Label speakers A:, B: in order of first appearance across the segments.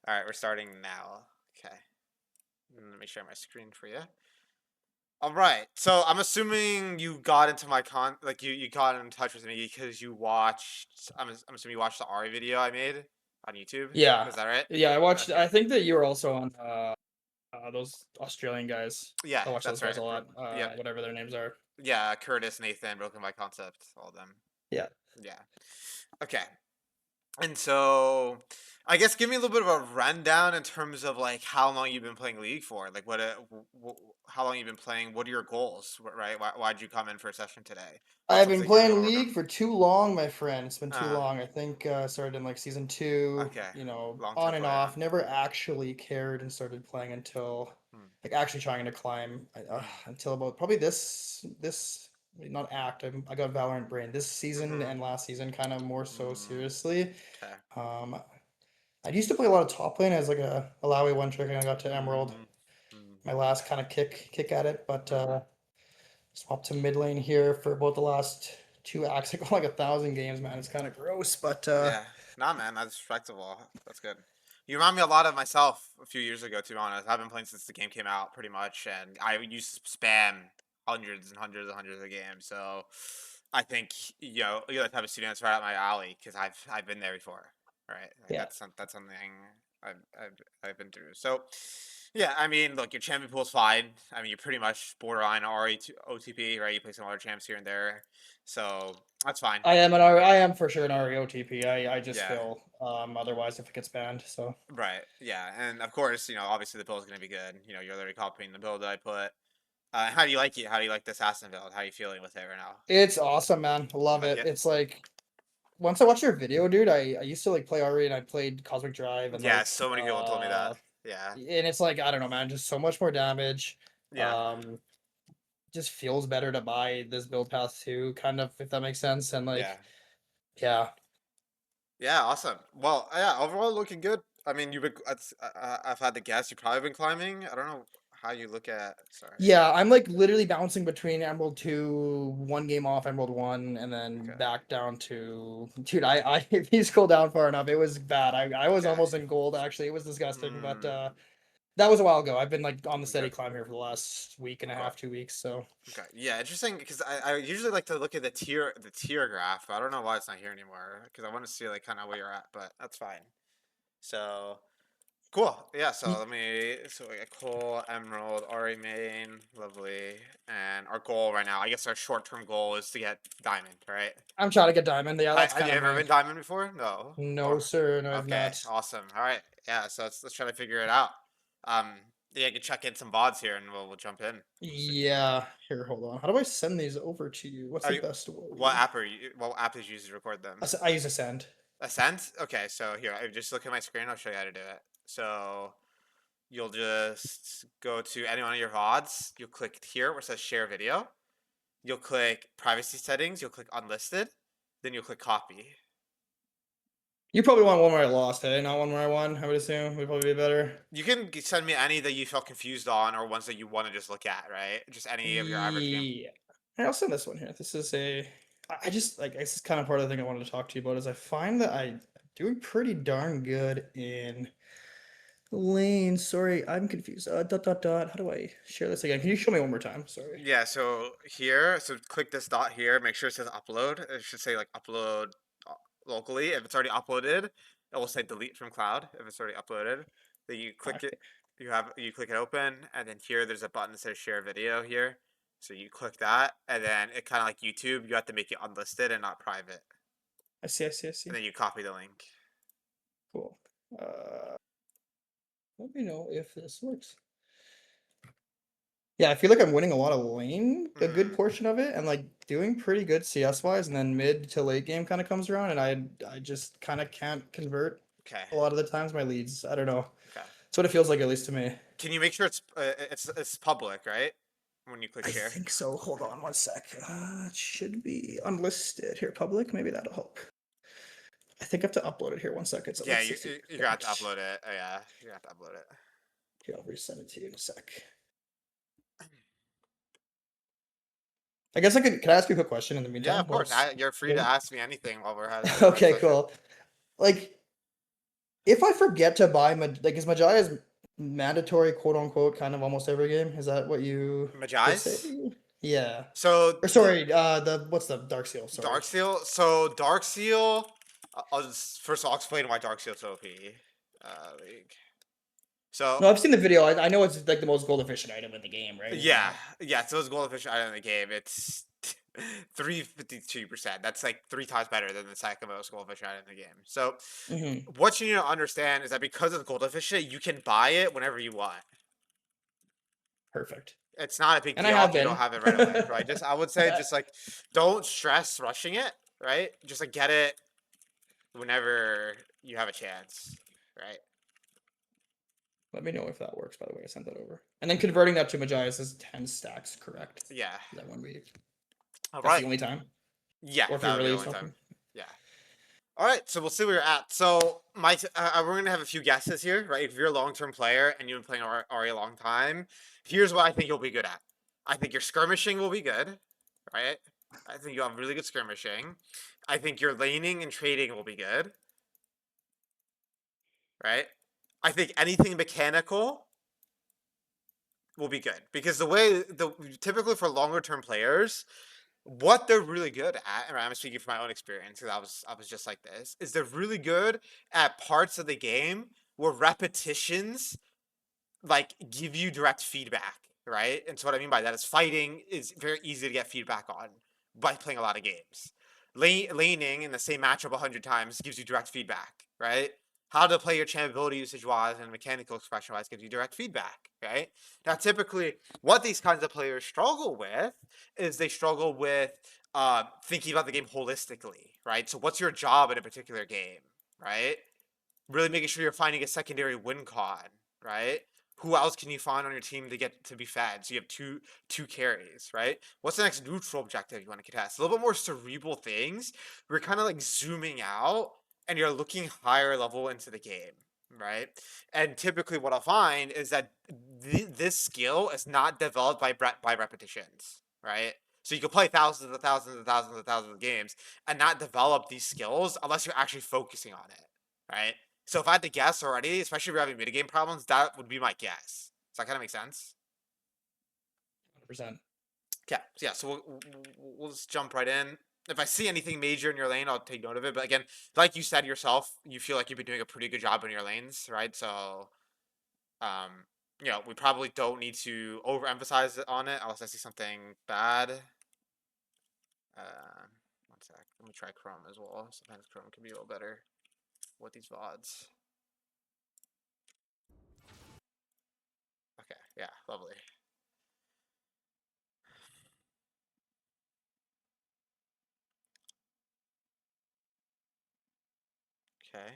A: All right, we're starting now. Okay. Let me share my screen for you. All right. So I'm assuming you got into my like you got in touch with me because you watched. I'm assuming you watched the Ari video I made on YouTube.
B: Yeah.
A: Is that right?
B: Yeah, I watched
A: Okay.
B: I think that you were also on, those Australian guys.
A: Yeah,
B: I watch those
A: that's
B: guys
A: right.
B: a lot,
A: Yep.
B: whatever their names are.
A: Yeah, Curtis, Nathan, Broken by Concept, all of them.
B: Yeah.
A: Yeah. Okay. And so, I guess give me a little bit of a rundown in terms of like how long you've been playing League for. Like, how long you've been playing? What are your goals? Right? Why'd you come in for a session today? What's
B: I've been
A: something you want to
B: playing
A: work on?
B: League for too long, my friend. It's been too
A: Uh,
B: long. I think, started in, like, season 2,
A: okay. Long term
B: on and
A: player.
B: off. Never actually cared and started playing until
A: Hmm.
B: like, actually trying to climb,
A: Hmm.
B: until about probably this not act, I got Valorant brain. This season
A: Mm-hmm.
B: and last season kinda more so
A: Mm,
B: seriously.
A: okay.
B: Um, I used to play a lot of top lane as, like, a Alawi one trick, and I got to Emerald.
A: Mm-hmm.
B: My last kinda kick at it, but,
A: Mm-hmm.
B: swapped to mid lane here for about the last 2 acts. I got, like, 1,000 games, man. It's kinda gross, but,
A: Yeah. Nah, man, that's respectable. That's good. You remind me a lot of myself a few years ago, to be honest. I've been playing since the game came out, pretty much, and I used to spam hundreds and hundreds and hundreds of games. So I think you're the type of student that's right up my alley because I've been there before, right? Like
B: yeah.
A: that's something I've been through. So yeah, I mean, look, your champion pool's fine. I mean, you're pretty much borderline RE to OTP, right? You play some other champs here and there, so that's fine.
B: I am for sure an REOTP. I just
A: Yeah.
B: fail, otherwise if it gets banned, so.
A: Right. Yeah. And of course, obviously the build's gonna be good. You're literally copying the build that I put. How do you like it? How do you like the assassin build? How are you feeling with it right now?
B: It's awesome, man.
A: You
B: Love
A: like
B: it.
A: it?
B: It's like once I watched your video, dude, I used to like play RE and I played Cosmic Drive and
A: Yeah.
B: like
A: So many people told me that. Yeah.
B: and it's like I don't know, man, just so much more damage.
A: Yeah.
B: Um just feels better to buy this build path too, kind of, if that makes sense. And
A: Yeah.
B: like, yeah.
A: Yeah. Awesome. Well, yeah. Overall, looking good. I mean, I've had the guess. You've probably been climbing. I don't know how you look at. Sorry.
B: Yeah, I'm like literally bouncing between Emerald 2, one game off Emerald 1, and then
A: Okay.
B: back down to dude, if you scroll down far enough, it was bad. I was
A: Okay.
B: almost in gold actually. It was disgusting, but
A: Hmm.
B: that was a while ago. I've been like on the steady
A: Okay.
B: climb here for the last week and a
A: Okay.
B: half, 2 weeks, so
A: Okay. Yeah. Interesting because I usually like to look at the tier graph. But I don't know why it's not here anymore because I want to see like kind of where you're at. But that's fine. So cool. Yeah. So
B: y-
A: we got Cole, Emerald, Ari main, lovely, and our goal right now. I guess our short-term goal is to get diamond, right?
B: I'm trying to get diamond. Yeah, that's
A: Have
B: kind
A: you
B: of
A: ever
B: my
A: been diamond before? No.
B: no
A: Or
B: sir, no, I've
A: okay,
B: not.
A: awesome. All right. Yeah. So let's try to figure it out. Um. Yeah, I can check in some VODs here, and we'll jump in. See.
B: Yeah, here, hold on. How do I send these over to you? What's
A: Are
B: the
A: you?
B: best
A: What
B: way?
A: app are you? What app is used to record them?
B: I use Ascend.
A: Ascent. Okay. So here, just look at my screen. I'll show you how to do it. So you'll just go to any one of your VODs. You'll click here where it says share video. You'll click privacy settings. You'll click unlisted. Then you'll click copy.
B: You probably want one where I lost, hey? Not one where I won, I would assume. Would probably be better.
A: You can send me any that you felt confused on or ones that you want to just look at, right? Just any of your average game.
B: Yeah. I'll send this one here. This is I just like this is kind of part of the thing I wanted to talk to you about is I find that I'm doing pretty darn good in lane. Sorry, I'm confused. Dot. How do I share this again? Can you show me one more time? Sorry.
A: Yeah, so here, so click this dot here. Make sure it says upload. It should say like upload locally. If it's already uploaded, it will say delete from cloud. If it's already uploaded, then you click it.
B: Okay.
A: You click it open, and then here there's a button that says share video here. So you click that, and then it kind of like YouTube. You have to make it unlisted and not private,
B: I
A: and
B: see.
A: then you copy the link.
B: Cool. Let me know if this works. Yeah, I feel like I'm winning a lot of lane, a good
A: Mm,
B: portion of it, and like doing pretty good CS wise, and then mid to late game kind of comes around, and I just kind of can't convert
A: okay.
B: a lot of the times my leads. I don't know.
A: Okay.
B: That's what it feels like, at least to me.
A: Can you make sure it's public, right? When you click
B: I
A: share.
B: think so. Hold on one sec. It should be unlisted here, public. Maybe that'll help. I think I have to upload it here. One second. So
A: Yeah,
B: like
A: you're gonna have to
B: 60%.
A: upload it. Oh, yeah, you're gonna have to upload it.
B: Here, I'll resend it to you in a sec. I guess can I ask you a quick question in the
A: Yeah,
B: meantime?
A: of
B: While
A: course.
B: it's
A: You're free to
B: loading?
A: ask me anything while we're having our
B: Okay,
A: session.
B: cool. Like If I forget to buy like is Majaya's mandatory quote unquote kind of almost every game? Is that what you would say?
A: Magi's.
B: Yeah.
A: So
B: Or sorry, the what's the Dark Seal? Sorry.
A: Dark Seal. So Dark Seal. I'll just first I'll explain why Dark Seal's OP. League. So
B: No, I've seen the video. I know it's like the most gold efficient item in the game, right? Isn't
A: yeah,
B: it?
A: yeah. So it's gold efficient item in the game. It's 352%. That's like 3 times better than the second most gold efficient item in the game. So
B: Mm-hmm.
A: what you need to understand is that because it's gold efficient, you can buy it whenever you want.
B: Perfect.
A: It's not a big
B: And I
A: deal
B: have
A: if you don't
B: been.
A: have it right away, right? Just I would say just like don't stress rushing it, right? Just like get it whenever you have a chance, right?
B: Let me know if that works, by the way. I sent that over. And then converting that to Majaya's is 10 stacks, correct?
A: Yeah.
B: Is that one week?
A: All
B: That's the
A: right.
B: only time?
A: Yeah,
B: Or if
A: that
B: you're
A: would be the
B: really
A: only time.
B: swapping?
A: Yeah. All right, so we'll see where you're at. So we're gonna have a few guesses here, right? If you're a long-term player and you've been playing Ari a long time, here's what I think you'll be good at. I think your skirmishing will be good, right? I think you have really good skirmishing. I think your laning and trading will be good, right? I think anything mechanical will be good because the typically for longer term players, what they're really good at, and I'm speaking from my own experience because I was just like this, is they're really good at parts of the game where repetitions like give you direct feedback, right? And so what I mean by that is fighting is very easy to get feedback on by playing a lot of games. Laning in the same matchup 100 times gives you direct feedback, right? How to play your champ ability usage wise and mechanical expression wise gives you direct feedback, right? Now, typically, what these kinds of players struggle with is they struggle with thinking about the game holistically, right? So, what's your job in a particular game, right? Really making sure you're finding a secondary win con, right? Who else can you find on your team to get to be fed? So you have two carries, right? What's the next neutral objective you want to contest? A little bit more cerebral things. We're kind of like zooming out and you're looking higher level into the game, right? And typically, what I'll find is that this skill is not developed by repetitions, right? So you can play thousands and thousands and thousands and thousands of games and not develop these skills unless you're actually focusing on it, right? So if I had to guess already, especially if you're having metagame problems, that would be my guess. Does that kind of make sense?
B: 100%.
A: Okay. So yeah. So we'll just jump right in. If I see anything major in your lane, I'll take note of it. But again, like you said yourself, you feel like you've been doing a pretty good job in your lanes, right? So, um, we probably don't need to overemphasize on it unless I see something bad. One sec. Let me try Chrome as well. Sometimes Chrome can be a little better with these VODs. Okay. Yeah. Lovely. Okay.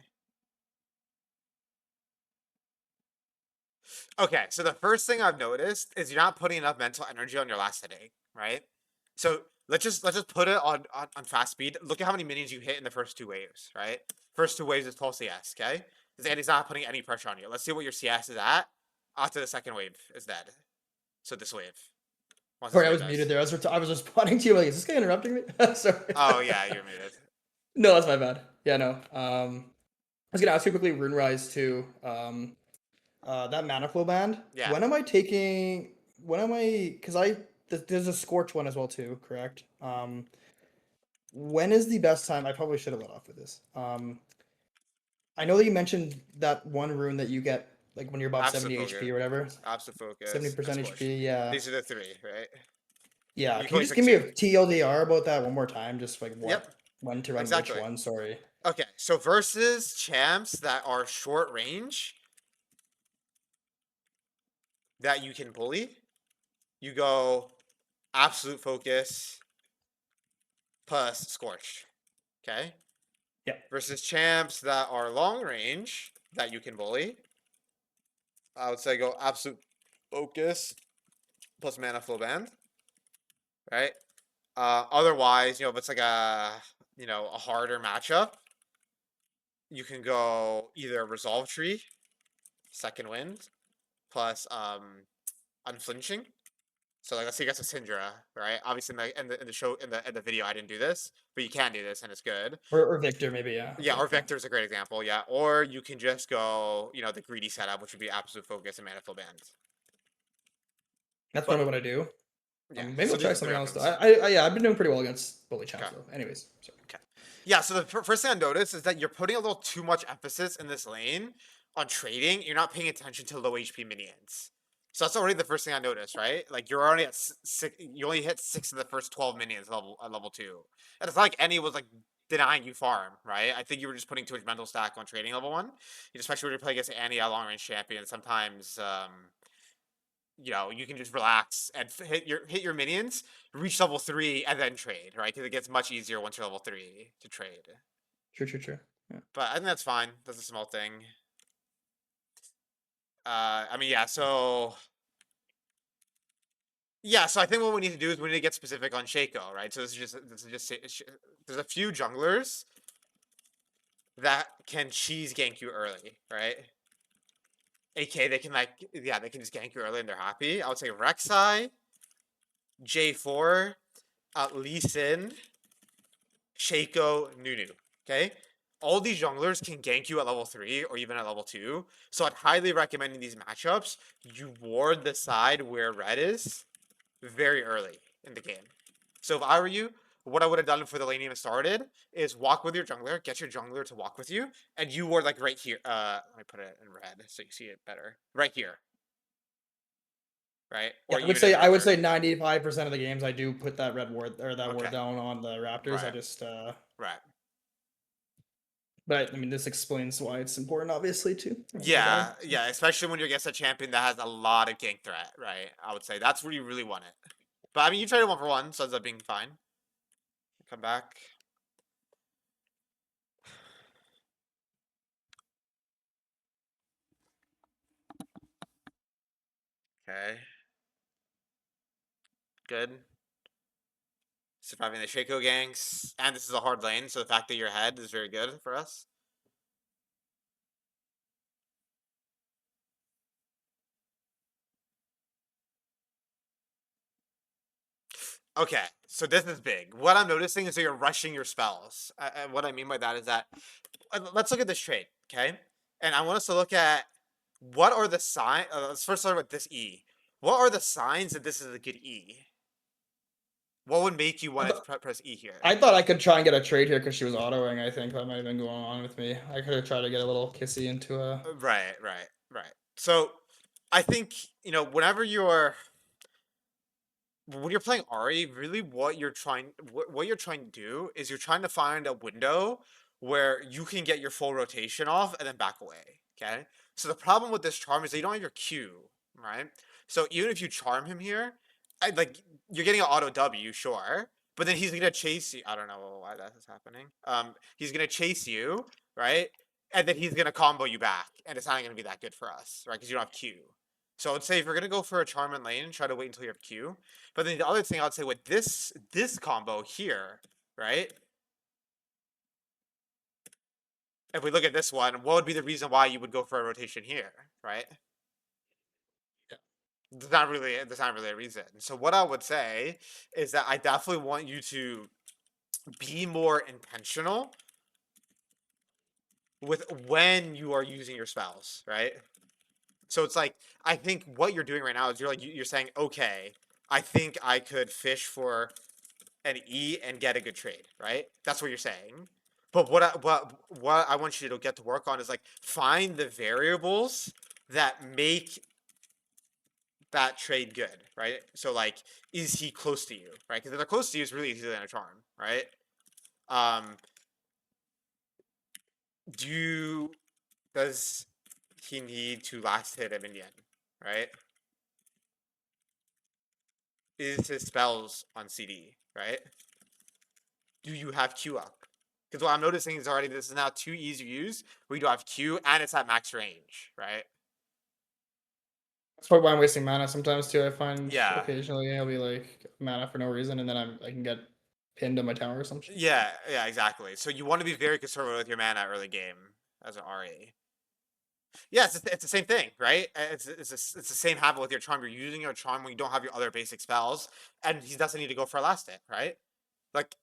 A: Okay, so the first thing I've noticed is you're not putting enough mental energy on your last hitting, right? So let's just put it on fast speed. Look at how many minions you hit in the first 2 waves, right? First 2 waves is 12 CS, okay? This Andy's not putting any pressure on you. Let's see what your CS is at after the second wave is dead. So this wave. Once this
B: Sorry, I
A: wave
B: was
A: dies.
B: muted there. I was responding to you. Like, is this guy interrupting me? Sorry.
A: Oh yeah, you're muted.
B: No, that's my bad. Yeah, no. I was gonna ask you quickly, Rune Rise too. That mana flow band.
A: Yeah,
B: When am I taking? When am I? Because there's a Scorch one as well too. Correct. When is the best time? I probably should have let off with this. I know that you mentioned that one rune that you get like when you're above
A: absolute
B: 70
A: focus,
B: HP or whatever.
A: absolute focus, and
B: 70%
A: squish.
B: HP. Yeah.
A: These are the three, right?
B: Yeah.
A: You
B: Can you
A: focus
B: just
A: like
B: give me
A: two.
B: a TLDR about that one more time? Just like
A: Yep,
B: what when to run which
A: exactly.
B: one? Sorry.
A: Okay, so versus champs that are short range that you can bully, you go absolute focus plus scorch. Okay?
B: Yeah.
A: Versus champs that are long range that you can bully, I would say go absolute focus plus mana flow band. Right? Otherwise, if it's like a harder matchup, you can go either resolve tree, second wind, plus unflinching. So like, let's say you got some Syndra, right? Obviously, in the show in the video, I didn't do this, but you can do this, and it's good.
B: Or Victor, maybe, yeah.
A: Yeah,
B: Okay,
A: or
B: yeah.
A: Vector's a great example. Yeah, or you can just go, the greedy setup, which would be absolute focus and mana flow band.
B: That's
A: But
B: normally what I do.
A: yeah,
B: Maybe
A: so
B: I'll
A: these
B: try
A: are the three
B: something else though.
A: options.
B: Yeah, I've been doing pretty well against bully
A: Okay.
B: champs though. Anyways, sorry.
A: Okay. Yeah, so the first thing I noticed is that you're putting a little too much emphasis in this lane on trading. You're not paying attention to low HP minions. So that's already the first thing I noticed, right? Like you're already at six. You only hit 6 of the first 12 minions at level 2, and it's not like any was like denying you farm, right? I think you were just putting too much mental stack on trading level 1, especially when you're playing against Annie, a long range champion. Sometimes, you can just relax and hit your minions, reach level 3, and then trade, right? Because it gets much easier once you're level 3 to trade.
B: True, true, true. Yeah.
A: But I think that's fine. That's a small thing. I mean, yeah. So I think what we need to do is we need to get specific on Shaco, right? So this is just there's a few junglers that can cheese gank you early, right? AK, they can they can just gank you early and they're happy. I would say Rek'Sai, J4, Lee Sin, Shaco, Nunu. Okay? All these junglers can gank you at level 3 or even at level 2. So I'd highly recommend in these matchups, you ward the side where red is very early in the game. So if I were you, what I would have done before the lane even started is walk with your jungler, get your jungler to walk with you, and you were like right here. Let me put it in red so you see it better. Right here, right?
B: Yeah,
A: Or even in
B: I would
A: Victor.
B: say 95% of the games I do put that red ward or that ward
A: Okay.
B: down on the Raptors. I
A: Right.
B: just
A: Right.
B: but I mean this explains why it's important obviously too. My bad.
A: Yeah, yeah, especially when you're against a champion that has a lot of gank threat, right? I would say that's where you really want it. But I mean, you traded 1 for 1, so ends up being fine. Come back. Okay, good. Surviving the Shaco ganks, and this is a hard lane, so the fact that you're ahead is very good for us. Okay, so this is big. What I'm noticing is that you're rushing your spells. And what I mean by that is that let's look at this trade, okay? And I want us to look at what are the signs. Let's first start with this E. What are the signs that this is a good E? What would make you
B: I,
A: want
B: th-
A: to press E here?
B: I thought I could try and get a trade here because she was autoing. I think that might have been going on with me. I could have tried to get a little kissy into a.
A: Right, right, right. So I think, whenever when you're playing Ari, really what you're trying to do is you're trying to find a window where you can get your full rotation off and then back away. Okay. So the problem with this charm is that you don't have your Q, right? So even if you charm him here, you're getting an auto W, sure, but then he's gonna chase you. I don't know why that is happening. He's gonna chase you, right? And then he's gonna combo you back, and it's not gonna be that good for us, right? Because you don't have Q. So I would say if you're gonna go for a charm in lane, try to wait until you have Q. But then the other thing I'd say with this combo here, right? If we look at this one, what would be the reason why you would go for a rotation here, right? There's not really a reason. So what I would say is that I definitely want you to be more intentional with when you are using your spells, right? So it's like I think what you're doing right now is you're saying, okay, I think I could fish for an E and get a good trade, right? That's what you're saying. But what I want you to get to work on is like find the variables that make that trade good, right? So like, is he close to you, right? Because if they're close to you, it's really easy than a charm, right? Um, do does he need to last hit a minion, right? Is his spells on CD, right? Do you have Q up? Because what I'm noticing is already this is now 2 easy use. We do have Q and it's at max range, right?
B: That's probably why I'm wasting mana sometimes too. I find
A: Yeah.
B: occasionally I'll be like mana for no reason, and then I can get pinned on my tower or some shit.
A: Yeah, yeah, exactly. So you want to be very conservative with your mana early game as an RA. Yeah, it's the same thing, right? It's the same habit with your charm. You're using your charm when you don't have your other basic spells, and he doesn't need to go for a last hit, right? Like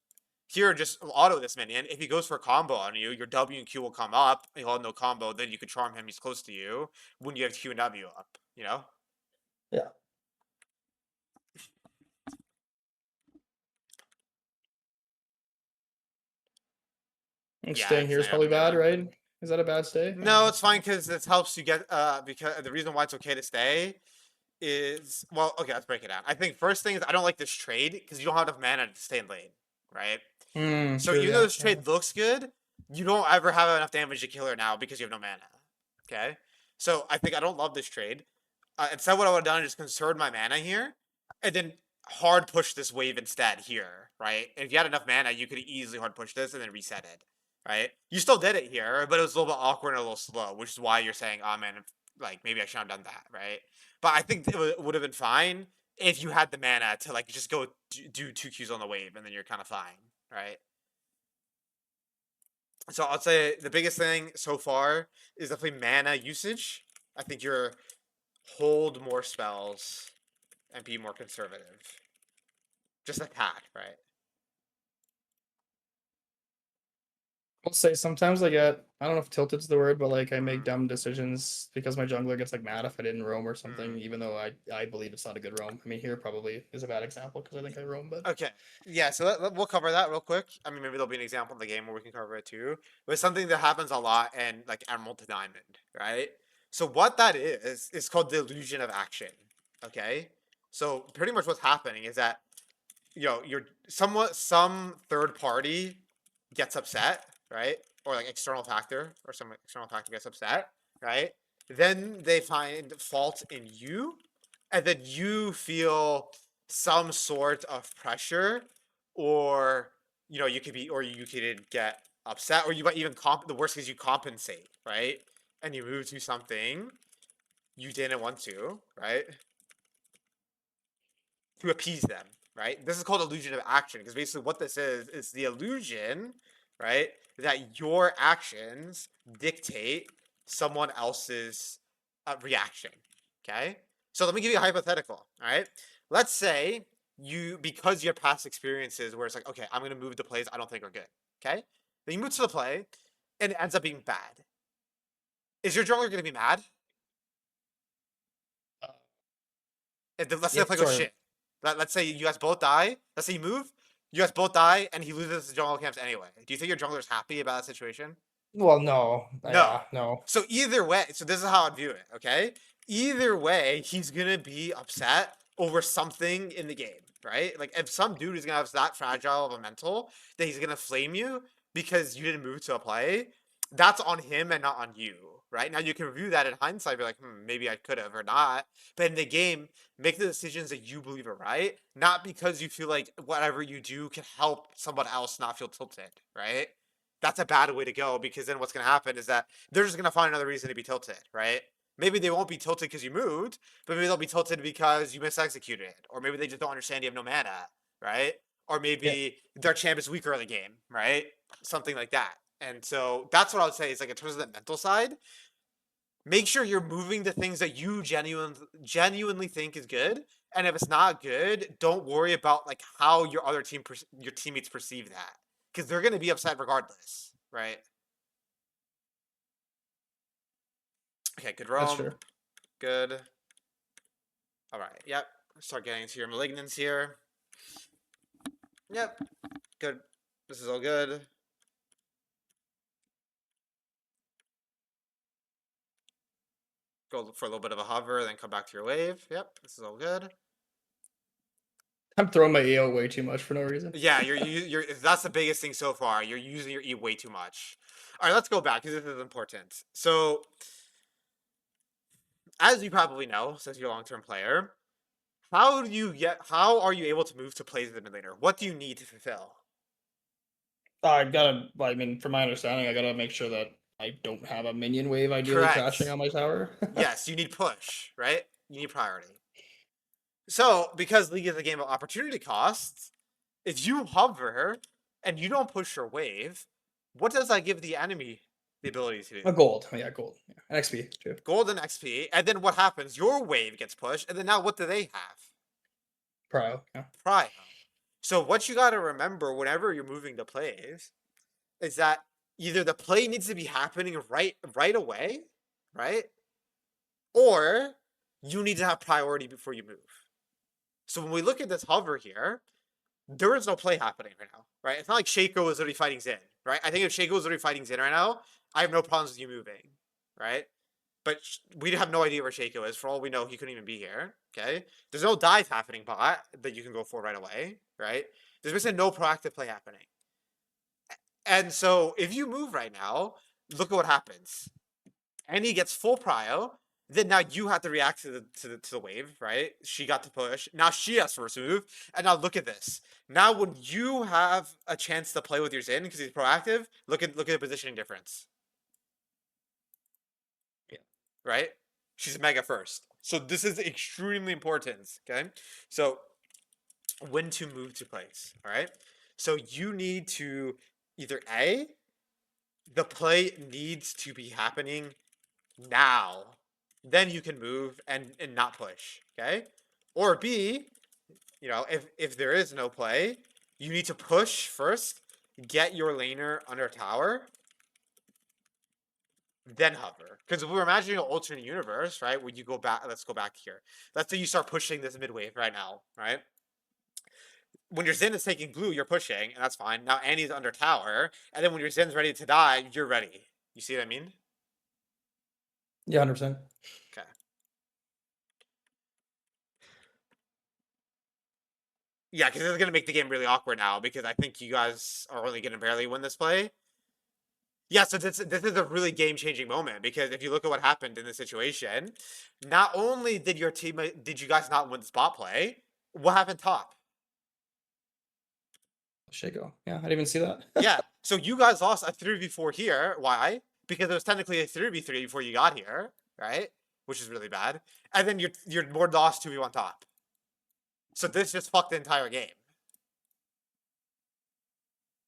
A: here, just auto this minion. If he goes for a combo on you, your W and Q will come up. He'll have no combo. Then you can charm him. He's close to you when you have Q and W up. You know?
B: Yeah. And
A: Yeah,
B: staying
A: it's
B: here is
A: not
B: probably
A: having
B: bad,
A: mana.
B: right? Is that a bad stay? I don't
A: No,
B: know.
A: it's fine because this helps you get. Because the reason why it's okay to stay is well, okay. Let's break it down. I think first thing is I don't like this trade because you don't have enough mana to stay in lane, right? So
B: True,
A: even though
B: yeah,
A: this
B: yeah.
A: trade looks good, you don't ever have enough damage to kill her now because you have no mana. Okay, so I think I don't love this trade. Instead, what I would have done is just conserved my mana here, and then hard push this wave instead here, right? And if you had enough mana, you could easily hard push this and then reset it, right? You still did it here, but it was a little bit awkward and a little slow, which is why you're saying, oh man, like maybe I should have done that, right? But I think it would have been fine if you had the mana to like just go do two Qs on the wave, and then you're kind of fine, right? So I'll say the biggest thing so far is definitely mana usage. I think you're hold more spells and be more conservative. Just attack, right?
B: I'll say sometimes I don't know if tilted's the word, but like I make
A: Mm,
B: dumb decisions because my jungler gets like mad if I didn't roam or something,
A: mm.
B: even though I believe it's not a good roam. I mean, here probably is a bad example because I think I roam, but
A: Okay. Yeah, so we'll cover that real quick. I mean, maybe there'll be an example in the game where we can cover it too. But it's something that happens a lot in like Emerald to Diamond, right? So what that is called the illusion of action. Okay. So pretty much what's happening is that you're somewhat some third party gets upset, right? Or like external factor or some external factor gets upset, right? Then they find fault in you, and then you feel some sort of pressure, or you could be, or you could get upset, or you might even the worst is you compensate, right? And you move to something you didn't want to, right? To appease them, right? This is called illusion of action because basically what this is the illusion, right, that your actions dictate someone else's reaction. Okay, so let me give you a hypothetical. All right, let's say because your past experiences where it's like, okay, I'm gonna move to plays I don't think are good. Okay, then you move to the play and it ends up being bad. Is your jungler gonna be mad?
B: uh,
A: Let's say
B: yeah.
A: the play goes
B: Sorry.
A: shit. Let's say you guys both die. Let's say you move. You guys both die, and he loses the jungle camps anyway. Do you think your jungler's happy about that situation?
B: Well, no.
A: No.
B: Yeah, no.
A: So either way, so this is how I'd view it, okay? Either way, he's gonna be upset over something in the game, right? Like if some dude is gonna have that fragile of a mental that he's gonna flame you because you didn't move to a play, that's on him and not on you, right? Now you can review that in hindsight, be like, maybe I could have or not. But in the game, make the decisions that you believe are right, not because you feel like whatever you do can help someone else not feel tilted, right? That's a bad way to go because then what's going to happen is that they're just going to find another reason to be tilted, right? Maybe they won't be tilted because you moved, but maybe they'll be tilted because you misexecuted, or maybe they just don't understand you have no mana, right? Or
B: Yeah,
A: maybe their champ is weaker in the game, right? Something like that. And so that's what I would say is like in terms of the mental side, make sure you're moving the things that you genuinely think is good. And if it's not good, don't worry about like how your teammates perceive that because they're going to be upset regardless, right? Okay, good
B: that's
A: roam.
B: true.
A: Good. All right. Yep. Start getting into your malignance here. Yep. Good. This is all good. Go for a little bit of a hover, then come back to your wave. Yep. This is all good.
B: I'm throwing my EO way too much for no reason.
A: Yeah, you're that's the biggest thing so far. You're using your E way too much. All right, let's go back because this is important. So, as you probably know, since you're a long-term player, how are you able to move to plays the mid laner? What do you need to fulfill?
B: I gotta, I mean, from my understanding, I gotta make sure that I don't have a minion wave ideally crashing
A: Correct.
B: on my tower.
A: Yes, you need push, right? You need priority. So, because League is a game of opportunity costs, if you hover and you don't push your wave, what does that give the enemy? the ability to do
B: A
A: that.
B: gold. Oh, yeah, gold. Yeah. And XP too.
A: Gold and XP, and then what happens? Your wave gets pushed, and then now what do they have?
B: Prio. Yeah.
A: Prio. So what you got to remember whenever you're moving to plays is that either the play needs to be happening right away, right? Or you need to have priority before you move. So when we look at this hover here, there is no play happening right now, right? It's not like Shaco is already fighting Zin, right? I think if Shaco is already fighting Zin right now, I have no problems with you moving, right? But we have no idea where Shaco is. For all we know, he couldn't even be here. Okay, there's no dive happening bot that you can go for right away, right? There's basically no proactive play happening. And so if you move right now, look at what happens. And he gets full prio. Then now you have to react to the wave, right? She got to push. Now she has first move. And now look at this. Now when you have a chance to play with your Zin because he's proactive, look at the positioning difference.
B: Yeah.
A: Right? She's mega first. So this is extremely important. Okay. So when to move to place. All right. So you need to either A, the play needs to be happening now. Then you can move and not push. Okay. Or B, if there is no play, you need to push first, get your laner under tower, then hover. Because if we're imagining an alternate universe, right, where you go back, let's go back here. Let's say you start pushing this mid wave right now, right? When your Zen is taking blue, you're pushing, and that's fine. Now Annie's under tower, and then when your Zen's ready to die, you're ready. You see what I mean?
B: Yeah, 100%.
A: Okay. Yeah, because this is going to make the game really awkward now, because I think you guys are only going to barely win this play. Yeah, so this is a really game-changing moment, because if you look at what happened in this situation, not only did you guys not win the spot play, what happened top?
B: Shaco. Yeah, I didn't even see that.
A: Yeah, so you guys lost a 3v4 here. Why? Because it was technically a 3v3 before you got here, right? Which is really bad. And then you're more lost 2v1 top. So this just fucked the entire game.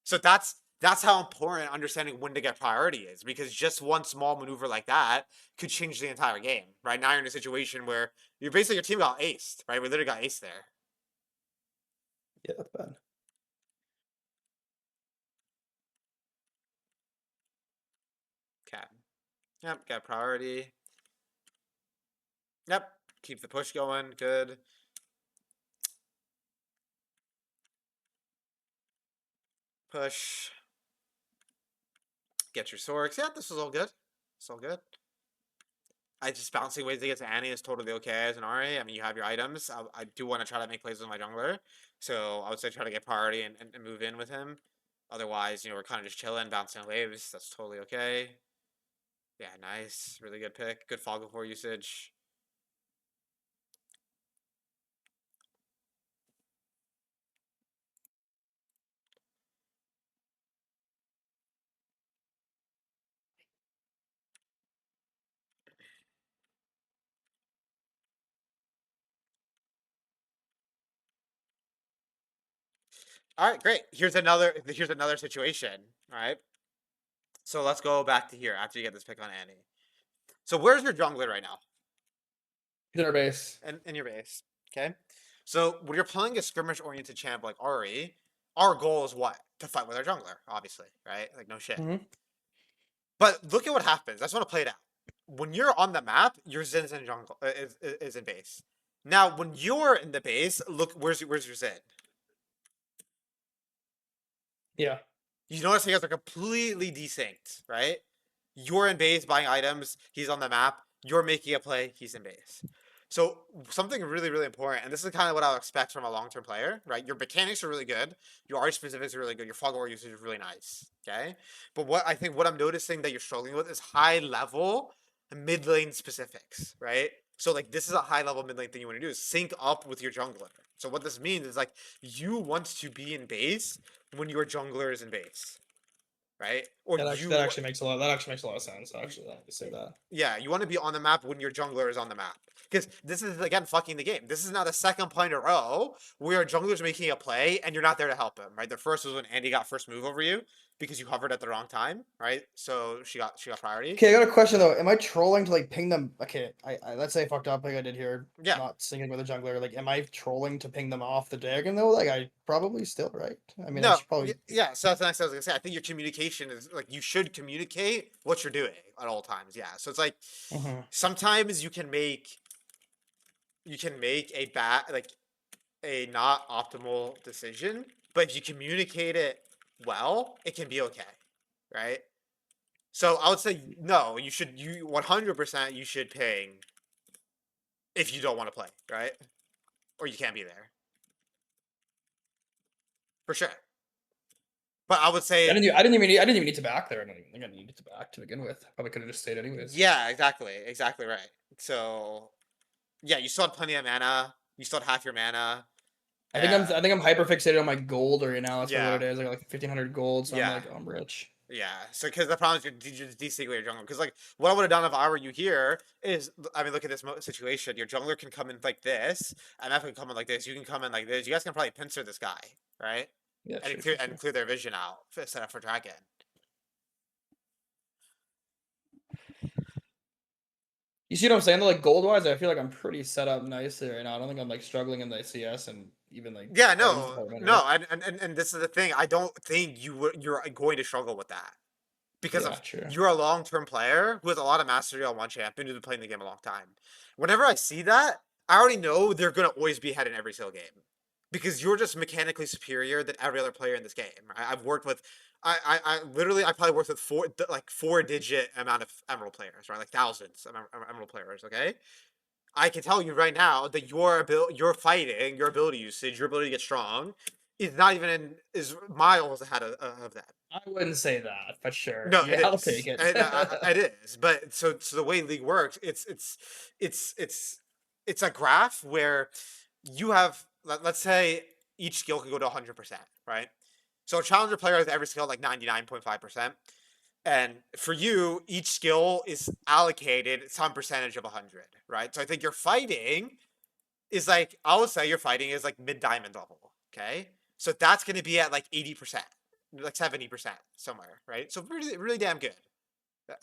A: So that's how important understanding when to get priority is, because just one small maneuver like that could change the entire game. Right now you're in a situation where you're basically your team got aced, right? We literally got aced there.
B: Yeah, that's bad.
A: Okay. Yep, got priority. Yep, keep the push going. Good. Push. Get your Sorks. Yeah, this is all good. It's all good. I just bouncing ways against Annie is totally okay as an Ahri. I mean, you have your items. I do want to try to make plays with my jungler. So I would say try to get priority and move in with him. Otherwise, we're kind of just chilling, bouncing waves. That's totally okay. Yeah, nice. Really good pick. Good fog before usage. All right, great. Here's another situation. All right. So let's go back to here after you get this pick on Annie. So where's your jungler right now?
B: He's in our base.
A: In your base. Okay. So when you're playing a skirmish-oriented champ like Ahri, our goal is what? To fight with our jungler, obviously, right? Like no shit.
B: Mm-hmm.
A: But look at what happens. I just want to play it out. When you're on the map, your Zin's in jungle is in base. Now, when you're in the base, look where's your Zin?
B: Yeah.
A: You notice you guys are completely desynced, right? You're in base buying items. He's on the map. You're making a play. He's in base. So something really, really important, and this is kind of what I would expect from a long-term player, right? Your mechanics are really good. Your art specifics are really good. Your fog war usage is really nice, okay? But what I'm noticing that you're struggling with is high-level mid lane specifics, right? So like this is a high-level mid lane thing you want to do is sync up with your jungler. So what this means is like you want to be in base when your jungler is in base, right? Or
B: That actually makes a lot. That actually makes a lot of sense. Actually, that you say that.
A: yeah, you want to be on the map when your jungler is on the map. Because this is again fucking the game. This is now the second play in a row where jungler's making a play and you're not there to help him, right? The first was when Andy got first move over you because you hovered at the wrong time, right? So she got priority.
B: Okay, I got a question though. Am I trolling to like ping them? Okay, I let's say I fucked up like I did here,
A: Yeah.
B: not singing with a jungler. Like, am I trolling to ping them off the dragon though? Like, I probably still, right? I mean, I
A: No,
B: should probably.
A: yeah. So that's the next thing I was gonna say. I think your communication is like you should communicate what you're doing at all times. Yeah. So it's like
B: Mhm.
A: sometimes you can make a bad like a not optimal decision, but if you communicate it well, it can be okay, right? So I would say no. You 100% you should ping if you don't want to play, right? Or you can't be there for sure. But I would say
B: I didn't even need to back there. I don't even think I needed to back to begin with. Probably could have just stayed anyways.
A: yeah, exactly right. So yeah, you still had plenty of mana. You still had half your mana. Uh,
B: I think I'm hyper fixated on my gold right now. That's probably what
A: yeah,
B: it is. I got like 1,500 gold, so I'm
A: yeah,
B: like, oh, I'm rich.
A: yeah. So because the problem is you're just desegregating your jungler. Because like what I would have done if I were you here is, I mean, look at this situation. Your jungler can come in like this, and F can come in like this. You can come in like this. You guys can probably pincer this guy, right?
B: Yeah,
A: And
B: sure,
A: clear
B: sure,
A: and
B: sure.
A: clear their vision out. Set up for dragon.
B: You see what I'm saying? Though, like gold wise, I feel like I'm pretty set up nicely right now. I don't think I'm like struggling in the CS and even like
A: Yeah,
B: items
A: no,
B: department,
A: no,
B: right?
A: and this is the thing. I don't think you're going to struggle with that because
B: Yeah,
A: of
B: true.
A: you're a long term player who has a lot of mastery on one champion who's been playing the game a long time. Whenever I see that, I already know they're gonna always be ahead in every single game because you're just mechanically superior than every other player in this game. Right? I've worked with. I literally I probably worked with four-digit amount of Emerald players, right? Like thousands of Emerald players. Okay, I can tell you right now that your fighting, your ability usage, your ability to get strong, is not even is miles ahead of that.
B: I wouldn't say that, but sure.
A: No, it
B: Yeah, I'll take
A: is.
B: it.
A: It is. But so the way League works, it's it's it's a graph where you have let's say each skill can go to 100%, right? So a challenger player has every skill like 99.5%. And for you, each skill is allocated some percentage of 100, right? So I think your fighting is like, I would say your fighting is like mid diamond level, okay? So that's going to be at like 80%, like 70% somewhere, right? So really, really damn good.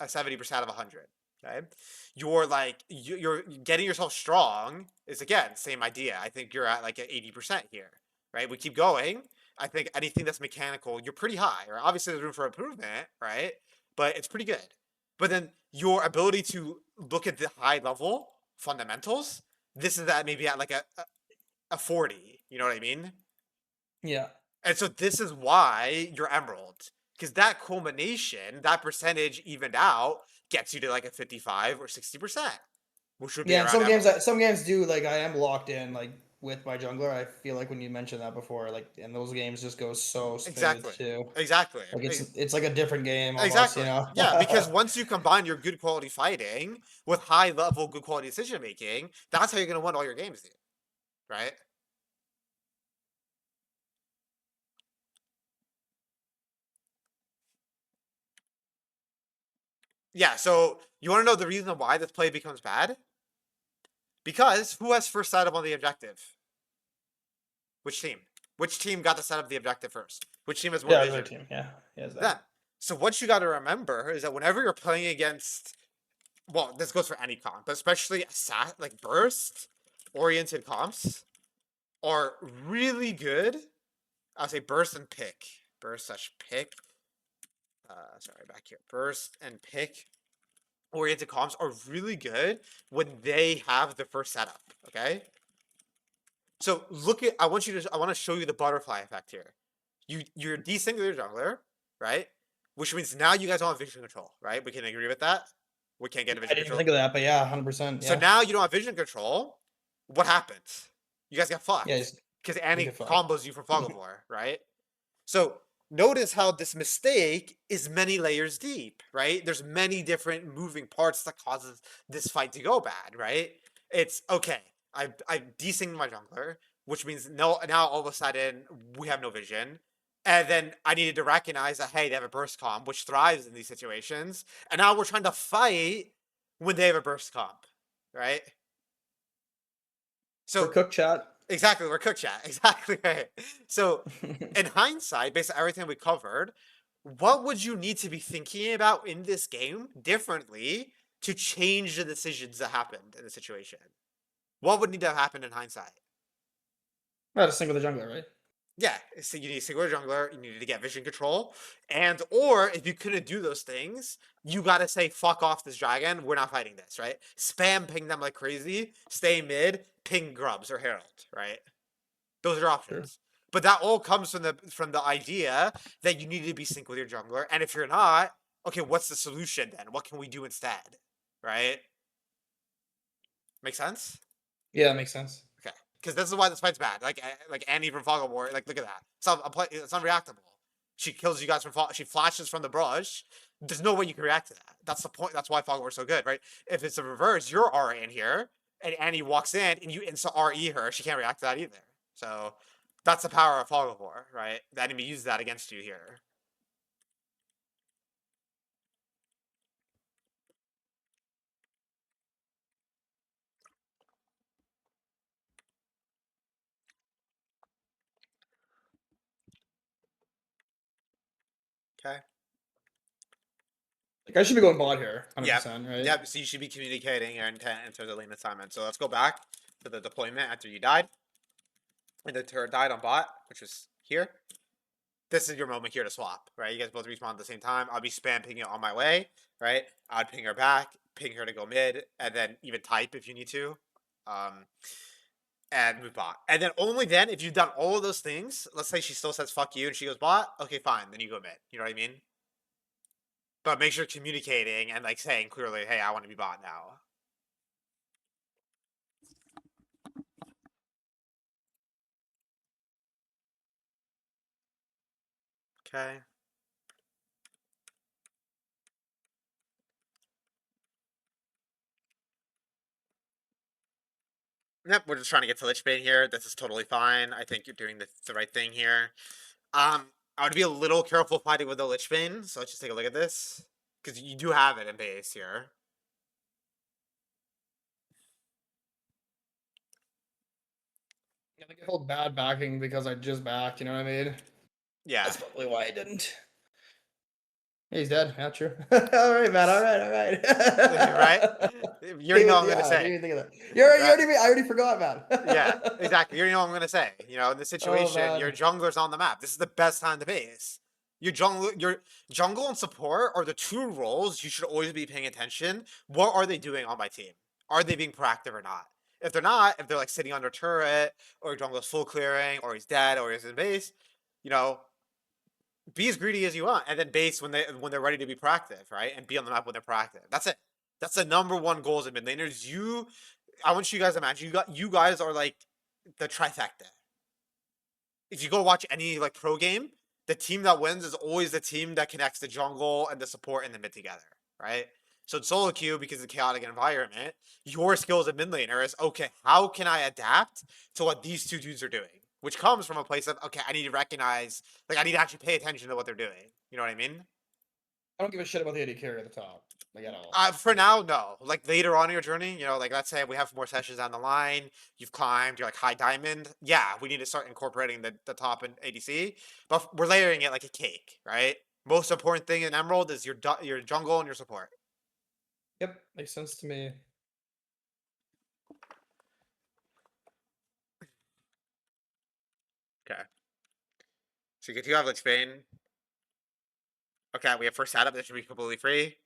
A: A 70% of 100, okay? You're like, you're getting yourself strong is again, same idea. I think you're at like an 80% here, right? We keep going. I think anything that's mechanical, you're pretty high, right? Obviously, there's room for improvement, right? But it's pretty good. But then your ability to look at the high level fundamentals, this is that maybe at like a 40. You know what I mean?
B: Yeah.
A: And so this is why you're Emerald. Because that culmination, that percentage evened out, gets you to like a 55 or 60%, which would be
B: Yeah, and
A: around Emerald.
B: some games do like I am locked in like with my jungler. I feel like when you mentioned that before, like and those games just go so smooth
A: Exactly.
B: too.
A: Exactly.
B: Like it's like a different game almost, you
A: Exactly.
B: know.
A: Yeah, because once you combine your good quality fighting with high level good quality decision making, that's how you're going to win all your games, dude. Right? Yeah, so you want to know the reason why this play becomes bad? Because who has first sight up on the objective? Which team? Which team got to set up the objective first? Which team has more
B: Yeah, it's our
A: vision?
B: team. Yeah, yeah, it's
A: Them.
B: that.
A: So what you got to remember is that whenever you're playing against, well, this goes for any comp, but especially like burst oriented comps are really good. I'll say burst and pick. Burst slash pick. Sorry, back here. Burst and pick oriented comps are really good when they have the first setup. Okay. So look at. I want to show you the butterfly effect here. You're desingular jungler, right? Which means now you guys don't have vision control, right? We can agree with that. We can't get a
B: I
A: vision
B: didn't even
A: control.
B: think of that, but yeah, 100%.
A: So
B: Yeah,
A: now you don't have vision control. What happens? You guys get
B: yeah,
A: fucked because
B: you
A: Annie
B: get fucked.
A: combos you from Fogavore, right? So notice how this mistake is many layers deep, right? There's many different moving parts that causes this fight to go bad, right? It's okay. I desync my jungler, which means no. Now all of a sudden we have no vision, and then I needed to recognize that hey, they have a burst comp, which thrives in these situations, and now we're trying to fight when they have a burst comp, right?
B: We're
A: So
B: cook chat.
A: exactly, we're cook chat. Exactly right. So in hindsight, based on everything we covered, what would you need to be thinking about in this game differently to change the decisions that happened in the situation? What would need to have happened in hindsight?
B: Not a single the jungler, right?
A: Yeah, so you need a singular jungler, you needed to get vision control, and or if you couldn't do those things, you gotta say fuck off this dragon, we're not fighting this, right? Spam ping them like crazy, stay mid, ping Grubs or Herald, right? Those are
B: Sure.
A: options. But that all comes from the idea that you need to be sync with your jungler, and if you're not, okay, what's the solution then? What can we do instead? Right? Make sense?
B: Yeah, that makes sense.
A: Okay, because this is why this fight's bad. Like Annie from Fog of War. Like look at that. It's unreactable. She kills you guys from she flashes from the brush. There's no way you can react to that. That's the point. That's why Fog of War is so good, right? If it's the reverse, you're RA in here, and Annie walks in and you insta RE her. She can't react to that either. So that's the power of Fog of War, right? The enemy uses that against you here. Okay.
B: Like I should be going bot here,
A: Yep.
B: 100%, right?
A: Yep. So you should be communicating your intent in terms of lane assignment. So let's go back to the deployment after you died. And the turret died on bot, which was here. This is your moment here to swap, right? You guys both respawn at the same time. I'll be spam pinging it on my way, right? I'd ping her back, ping her to go mid, and then even type if you need to. Um, and move bot. And then only then, if you've done all of those things, let's say she still says fuck you and she goes bot, okay, fine, then you go mid. You know what I mean? But make sure communicating and like saying clearly, hey, I want to be bot now. Okay. Yep, we're just trying to get to Lich Bane here. This is totally fine. I think you're doing the right thing here. I would be a little careful fighting with the Lich Bane, so let's just take a look at this. Because you do have it in base here.
B: I think I felt bad backing because I just backed, you know what I mean?
A: Yeah.
B: That's probably why I didn't. Yeah, he's dead. Yeah, true. All right, man. All right, all
A: Right?
B: right.
A: You already know what I'm
B: Yeah,
A: gonna
B: I didn't
A: say.
B: even think of that. You
A: Right?
B: already, I already forgot,
A: Yeah,
B: man.
A: exactly. You already know what I'm gonna say. You know, in this
B: Oh
A: situation, your
B: man.
A: jungler's on the map. This is the best time to base. Your jungle and support are the two roles you should always be paying attention. What are they doing on my team? Are they being proactive or not? If they're not, if they're like sitting under turret, or your jungle's full clearing, or he's dead, or he's in base, you know, be as greedy as you want, and then base when they're ready to be proactive, right? And be on the map when they're proactive. That's it. That's the number one goal as a mid laners. I want you guys to imagine you guys are like the trifecta. If you go watch any like pro game, the team that wins is always the team that connects the jungle and the support and the mid together, right? So in solo queue, because of the chaotic environment, your skill as a mid laner is okay. How can I adapt to what these two dudes are doing? Which comes from a place of okay, I need to recognize, like I need to actually pay attention to what they're doing. You know what I mean?
B: I don't give a shit about the AD carry at the top, like at all.
A: For now, no. Like later on in your journey, you know, like let's say we have more sessions down the line, you've climbed, you're like high diamond. Yeah, we need to start incorporating the top in ADC, but we're layering it like a cake, right? Most important thing in Emerald is your jungle and your support.
B: Yep, makes sense to me.
A: Okay. So you get to have Lich Bane. Okay, we have first setup. This should be completely free.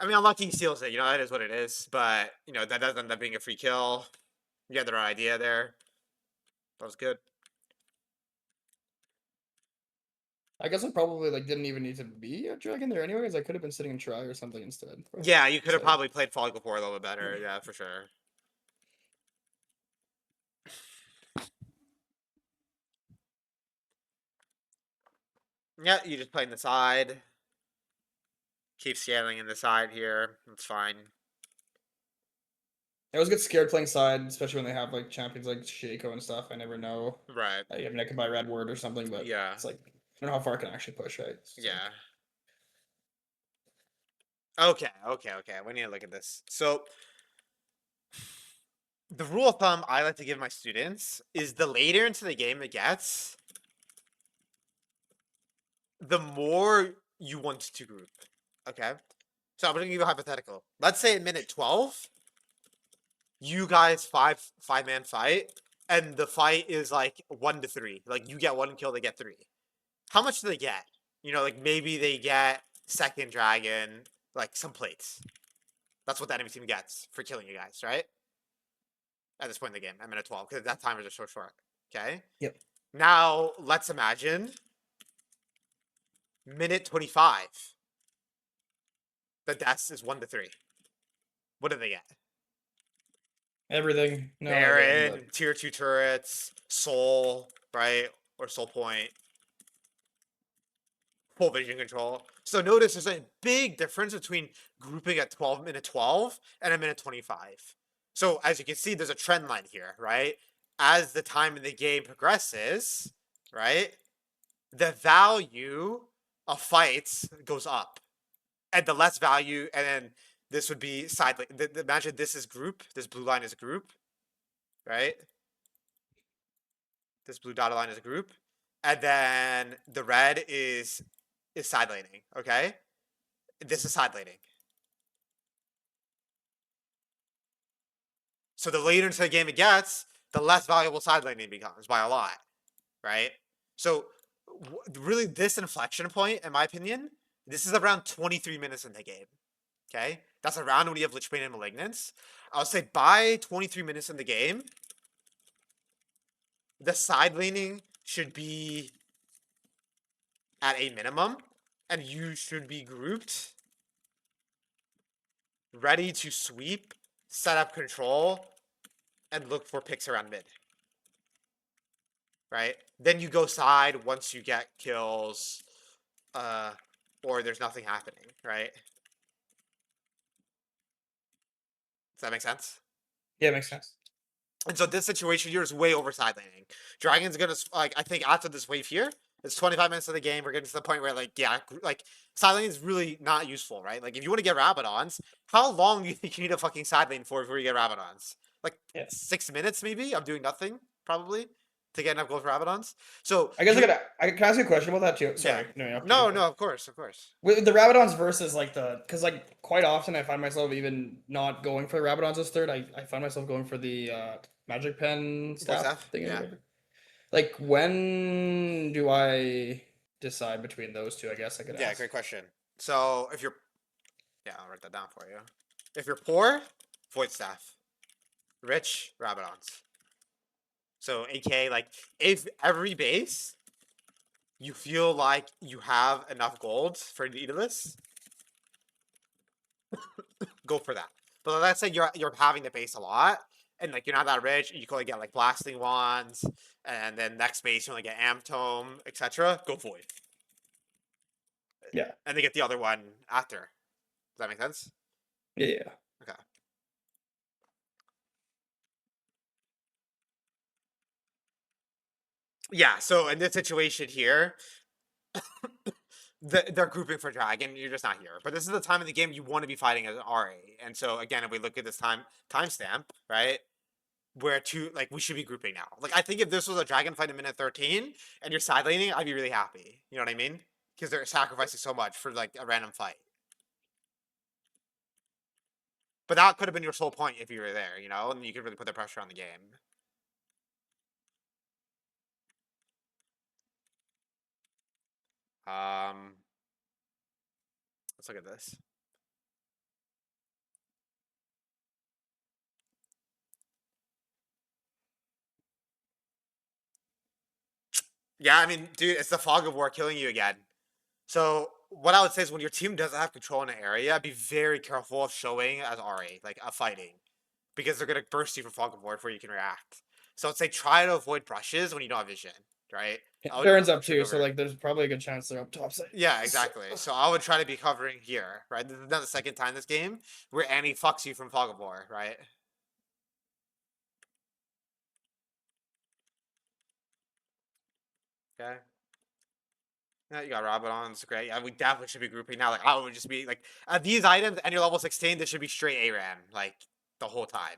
A: I mean, unlucky he steals it. You know, that is what it is. But you know, that does end up being a free kill. You had the right idea there. That was good.
B: I guess I probably like didn't even need to be a dragon there anyways. I could have been sitting in try or something instead.
A: Yeah, you could have
B: So
A: probably played Fog before a little bit better. Yeah, for sure. Yeah, you just play in the side. Keep scaling in the side here. That's fine.
B: I always get scared playing side, especially when they have like champions like Shaco and stuff. I never know.
A: Right.
B: I mean, I can buy red word or something, but
A: Yeah.
B: it's like I don't know how far I can actually push, right? It's
A: Yeah.
B: like,
A: Okay. We need to look at this. So the rule of thumb I like to give my students is the later into the game it gets, the more you want to group. Okay? So I'm gonna give you a hypothetical. Let's say at minute 12, you guys five man fight, and the fight is like 1-3. Like you get one kill, they get three. How much do they get? You know, like maybe they get second dragon, like some plates. That's what the enemy team gets for killing you guys, right? At this point in the game, at minute 12, because that timers are so short. Okay?
B: Yep.
A: Now, let's imagine minute 25. The deaths is 1-3. What do they get?
B: Everything. No idea.
A: Baron,
B: But
A: tier 2 turrets, soul, right? Or soul point. Full vision control. So notice there's a big difference between grouping at minute 12 and a minute 25. So as you can see, there's a trend line here, right? As the time in the game progresses, right? The value of fights goes up. And the less value, and then this would be side. Imagine this is group. This blue line is group, right? This blue dotted line is a group, and then the red is side laning. Okay, this is side laning. So the later into the game it gets, the less valuable side laning becomes by a lot, right? So really, this inflection point, in my opinion, this is around 23 minutes in the game. Okay, that's around when you have Lichbane and Malignance. I'll say by 23 minutes in the game, the side laning should be at a minimum, and you should be grouped, ready to sweep, set up control, and look for picks around mid. Right? Then you go side once you get kills, or there's nothing happening, right? Does that make sense?
B: yeah, it makes sense.
A: And so this situation here is way over side laning. Dragon's gonna like I think after this wave here, it's 25 minutes of the game. We're getting to the point where like yeah, like side lane is really not useful, right? Like if you want to get Rabadons, how long do you think you need a fucking side lane for before you get Rabadons? Like
B: Yeah.
A: 6 minutes maybe of doing nothing probably to get enough gold for Rabadons. So
B: I guess
A: you,
B: I can ask you a question about that too.
A: yeah.
B: Sorry, no,
A: No, no, of course, of course.
B: with the Rabadons versus like because like quite often I find myself even not going for the Rabadons as third. I find myself going for the Magic Pen
A: Voice
B: staff
A: F?
B: thing or
A: Yeah.
B: whatever. Like when do I decide between those two? I guess I could
A: Yeah,
B: ask.
A: great question. So if you're yeah, I'll write that down for you. If you're poor, Void Staff. Rich, Rabadons. So AK, like if every base you feel like you have enough gold for Daedalus, go for that. But let's say you're having the base a lot, and like you're not that rich, you can only get like blasting wands, and then next base you only get Amp Tome, etc. Go Void.
B: Yeah.
A: And they get the other one after. Does that make sense?
B: Yeah.
A: Okay. Yeah, so in this situation here, they're grouping for dragon. You're just not here. But this is the time in the game you want to be fighting as an RA. And so again, if we look at this timestamp, right, where like we should be grouping now. Like I think if this was a dragon fight in minute 13 and you're side laning, I'd be really happy. You know what I mean? Because they're sacrificing so much for like a random fight. But that could have been your sole point if you were there, you know, and you could really put the pressure on the game. Let's look at this. Yeah, I mean, dude, it's the fog of war killing you again. So what I would say is when your team doesn't have control in an area, be very careful of showing as RA, like a fighting. Because they're gonna burst you from fog of war before you can react. So I'd say try to avoid brushes when you don't have vision, right?
B: Baron's up
A: Should
B: too, so
A: over.
B: like there's probably a good chance they're up top side.
A: Yeah, exactly. So I would try to be covering here, right? This is not the second time this game where Annie fucks you from fog of war, right? Okay. Yeah, you got Rabadon's great. Yeah, we definitely should be grouping now. Like I would just be like these items and you're level 16, this should be straight ARAM, like the whole time.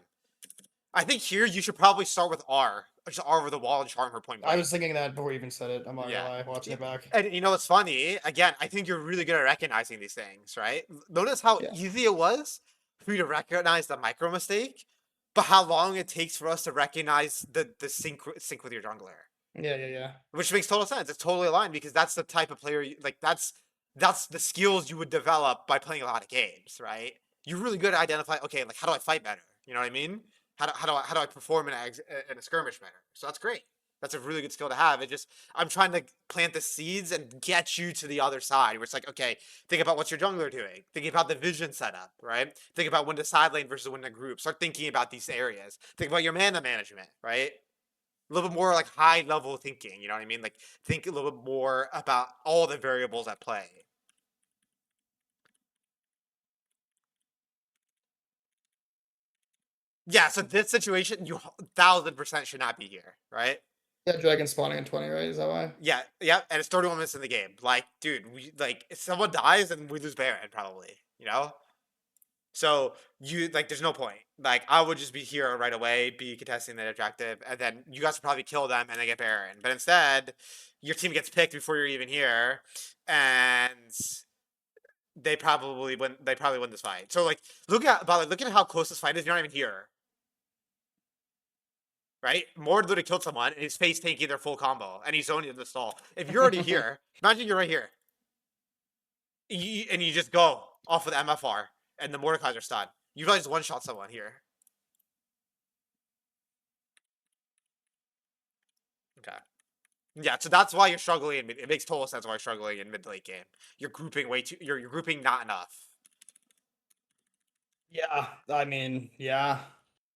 A: I think here you should probably start with R. Just R over the wall and charm her point
B: I
A: blank.
B: was thinking that before you even said it. I'm not gonna
A: Yeah.
B: lie, watching it back.
A: And you know what's funny? Again, I think you're really good at recognizing these things, right? Notice how
B: Yeah.
A: easy it was for you to recognize the micro mistake, but how long it takes for us to recognize the sync with your jungler.
B: Yeah, yeah, yeah.
A: Which makes total sense. It's totally aligned because that's the type of player like that's the skills you would develop by playing a lot of games, right? You're really good at identifying, okay, like how do I fight better? You know what I mean? How do I perform in a skirmish better? So that's great. That's a really good skill to have. It just I'm trying to plant the seeds and get you to the other side where it's like, okay, think about what's your jungler doing. Think about the vision setup, right? Think about when to side lane versus when to group. Start thinking about these areas. Think about your mana management, right? A little bit more like high level thinking, you know what I mean? Like think a little bit more about all the variables at play. Yeah, so this situation, you 1000% should not be here, right?
B: Yeah, dragon spawning in 20, right? Is that why?
A: Yeah, yeah, and it's 31 minutes in the game. Like, dude, we like if someone dies and we lose Baron, probably, you know? So you like there's no point. Like I would just be here right away, be contesting the objective, and then you guys would probably kill them and they get Baron. But instead, your team gets picked before you're even here, and they probably win this fight. So like look at how close this fight is. You're not even here. Right? Mord literally killed someone and he's face tanking their full combo and he's zoning in the stall. If you're already here, imagine you're right here. And you just go off with MFR and the Mordekaiser stun. You probably just one shot someone here. Okay. Yeah, so that's why you're struggling in mid. It makes total sense why you're struggling in mid late game. You're grouping way too you're grouping not enough.
B: Yeah, I mean, yeah.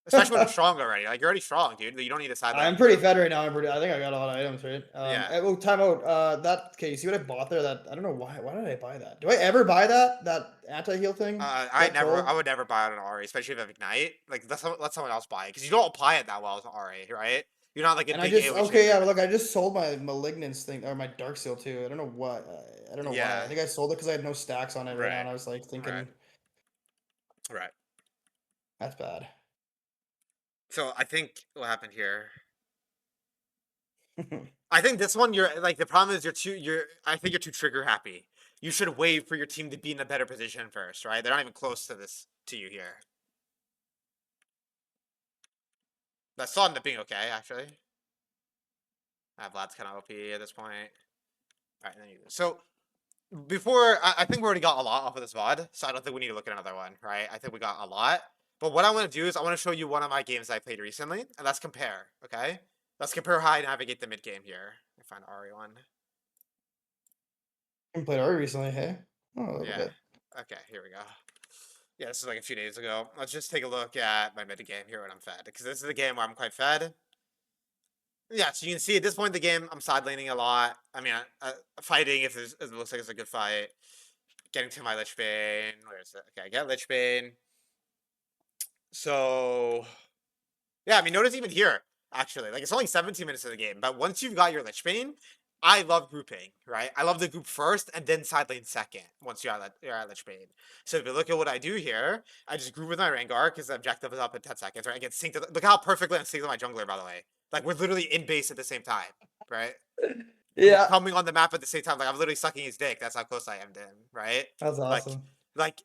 A: Especially when you're strong already. Like you're already strong, dude. You don't need a side lane
B: I'm
A: on
B: pretty
A: yourself.
B: fed right now. I think I got a lot of items, right?
A: Yeah.
B: Oh, time out. That okay. You see what I bought there? That I don't know why. Why did I buy that? Do I ever buy that anti heal thing?
A: I
B: That
A: never, I
B: troll?
A: would never buy it on Ari, especially if I have Ignite. Like, let someone else buy it because you don't apply it that well as Ari, right? You're not like a
B: And I
A: big
B: just
A: AoE
B: okay, yeah.
A: changer.
B: But look, I just sold my malignance thing or my dark seal too. I don't know what. I don't know why.
A: Yeah,
B: I think I sold it because I had no stacks on it right now,
A: right,
B: and I was like
A: right,
B: thinking
A: right.
B: that's bad.
A: So I think what happened here. I think this one, you're like the problem is I think you're too trigger happy. You should wait for your team to be in a better position first, right? They're not even close to this to you here. That still ended up being okay, actually. Vlad's kind of OP at this point. All right, then so before I think we already got a lot off of this VOD, so I don't think we need to look at another one, right? I think we got a lot. But what I want to do is I want to show you one of my games I played recently, and let's compare, okay? Let's compare how I navigate the mid game here. I find Ari one.
B: I played Ori recently. Hey, oh, a little
A: Yeah.
B: bit.
A: Okay, here we go. Yeah, this is like a few days ago. Let's just take a look at my mid game here when I'm fed, because this is the game where I'm quite fed. Yeah, so you can see at this point in the game, I'm side laning a lot. I mean, fighting if it looks like it's a good fight. Getting to my Lich Bane. Where is it? Okay, I get Lich Bane. So yeah, I mean, notice even here, actually, like it's only 17 minutes of the game, but once you've got your Lich Bane, I love grouping, right? I love the group first and then side lane second once you're at Lich Bane. So if you look at what I do here, I just group with my Rengar because the objective is up in 10 seconds, right? I get synced. Look how perfectly I'm synced with my jungler, by the way. Like we're literally in base at the same time, right? We're
B: Yeah,
A: coming on the map at the same time. Like I'm literally sucking his dick. That's how close I am to him, right?
B: that's
A: Like,
B: awesome.
A: like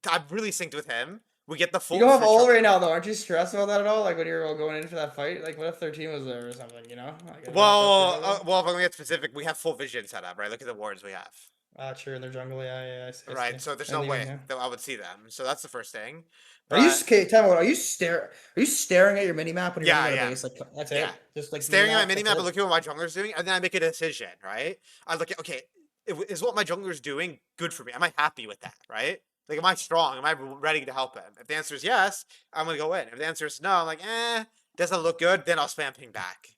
A: I'm really synced with him. We get the
B: You
A: full
B: don't have
A: free
B: all
A: charge.
B: right now though. Aren't you stressed about that at all? Like when you're all going in for that fight? Like what if their team was there or something? You know? Like I don't have to deal with them.
A: Well, if I'm gonna get specific, we have full vision set up, right? Look at the wards we have,
B: Ah, true. In their jungle. Yeah, yeah. I see. I
A: right?
B: see.
A: So there's no
B: And even
A: way
B: yeah.
A: that I would see them. So that's the first thing.
B: Are you
A: But
B: okay? Tell me what. Are you staring at your mini map when you're
A: yeah,
B: running out of
A: yeah,
B: base? Like that's
A: yeah.
B: it. Just like mini
A: Staring at my
B: map.
A: mini
B: That's
A: map and
B: it.
A: looking at what my jungler's doing, and then I make a decision, right? I look at okay, is what my jungler's doing good for me? Am I happy with that, right? Like, am I strong? Am I ready to help him? If the answer is yes, I'm gonna go in. If the answer is no, I'm like, doesn't look good. Then I'll spam ping back,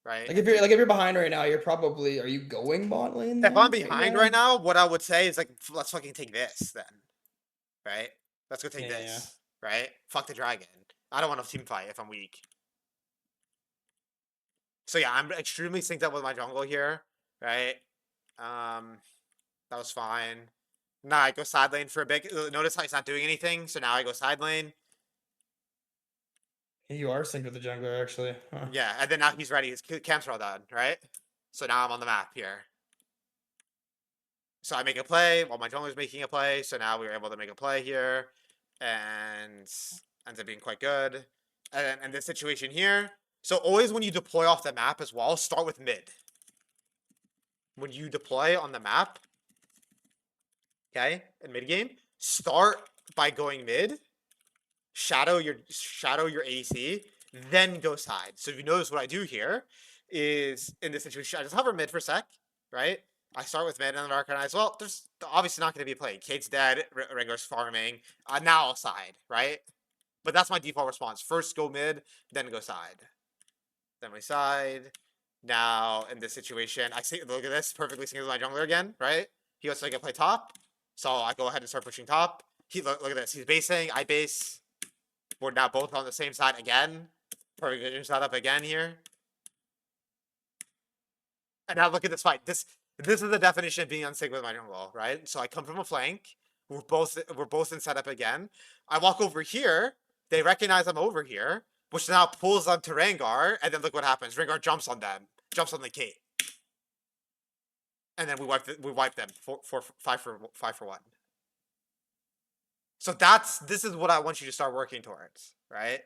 A: right?
B: Like if you're behind right now, you're probably are you going bot lane
A: If I'm
B: then right
A: behind right
B: now?
A: now, what I would say is like, let's fucking take this then, right? Let's go take
B: Yeah, yeah.
A: this, right? Fuck the dragon. I don't want to team fight if I'm weak. So yeah, I'm extremely synced up with my jungle here, right? Um, that was fine. Now I go side lane for a bit. Notice how he's not doing anything. So now I go side lane.
B: You are synced with the jungler, actually. Huh.
A: Yeah, and then now he's ready. His camps are all done, right? So now I'm on the map here. So I make a play while my jungler's making a play. So now we were able to make a play here, and ends up being quite good. And this situation here. So always when you deploy off the map as well, start with mid. When you deploy on the map, okay, in mid game, start by going mid, shadow your ADC, then go side. So if you notice what I do here is in this situation, I just hover mid for a sec, right? I start with mid and then recognize, well, there's obviously not going to be a play. Kate's dead, Rengar's farming. Now I'll side, right? But that's my default response. First go mid, then go side. Then we side. Now in this situation, I see. Look at this, perfectly synced with my jungler again, right? He wants to like play top, so I go ahead and start pushing top. Look at this. He's basing. I base. We're now both on the same side again. Perfect vision setup again here. And now look at this fight. This is the definition of being unsynced with my jungle, right? So I come from a flank. We're both in setup again. I walk over here. They recognize I'm over here, which now pulls them to Rengar, and then look what happens. Rengar jumps on them, jumps on the Kate, and then we wipe them five for one. So this is what I want you to start working towards, right?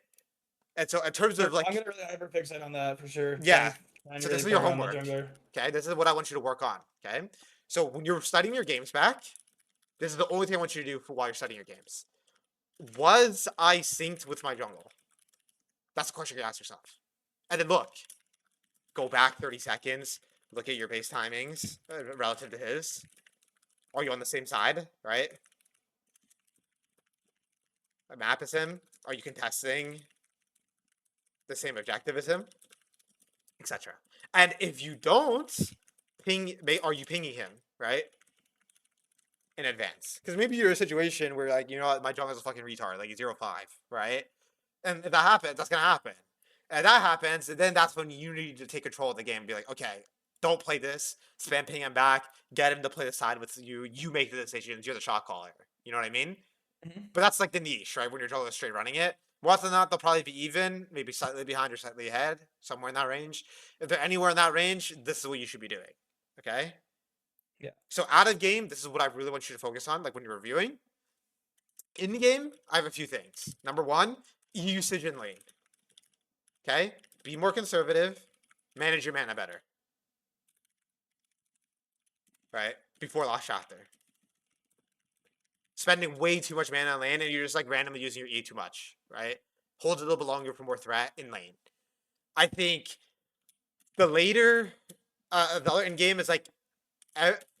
A: And so in terms of like,
B: I'm gonna really hyperfixate on that for sure.
A: yeah.
B: Trying
A: So
B: to
A: this is
B: really
A: your
B: put around the
A: homework.
B: jungler.
A: Okay, this is what I want you to work on. Okay, so when you're studying your games back, this is the only thing I want you to do while you're studying your games. Was I synced with my jungle? That's the question you ask yourself. And then look, go back 30 seconds, look at your base timings relative to his. Are you on the same side, right? A map is him. Are you contesting the same objective as him? Etc. And if you don't, are you pinging him, right? In advance. Because maybe you're in a situation where, like, you know what, my jungle's a fucking retard, like, he's 0-5, right? And if that happens, that's gonna happen. And that happens, and then that's when you need to take control of the game and be like, okay, don't play this, spam ping him back, get him to play the side with you, you make the decisions, you're the shot caller. You know what I mean? But that's like the niche, right? When you're totally straight running it. More often than not, they'll probably be even, maybe slightly behind or slightly ahead, somewhere in that range. If they're anywhere in that range, this is what you should be doing. Okay?
B: Yeah.
A: So out of game, this is what I really want you to focus on, like when you're reviewing. In the game, I have a few things. Number one, usage in lane. Okay? Be more conservative. Manage your mana better. Right? Before last chapter. Spending way too much mana in lane and you're just like randomly using your E too much. Right? Hold it a little bit longer for more threat in lane. I think the later the other in game is like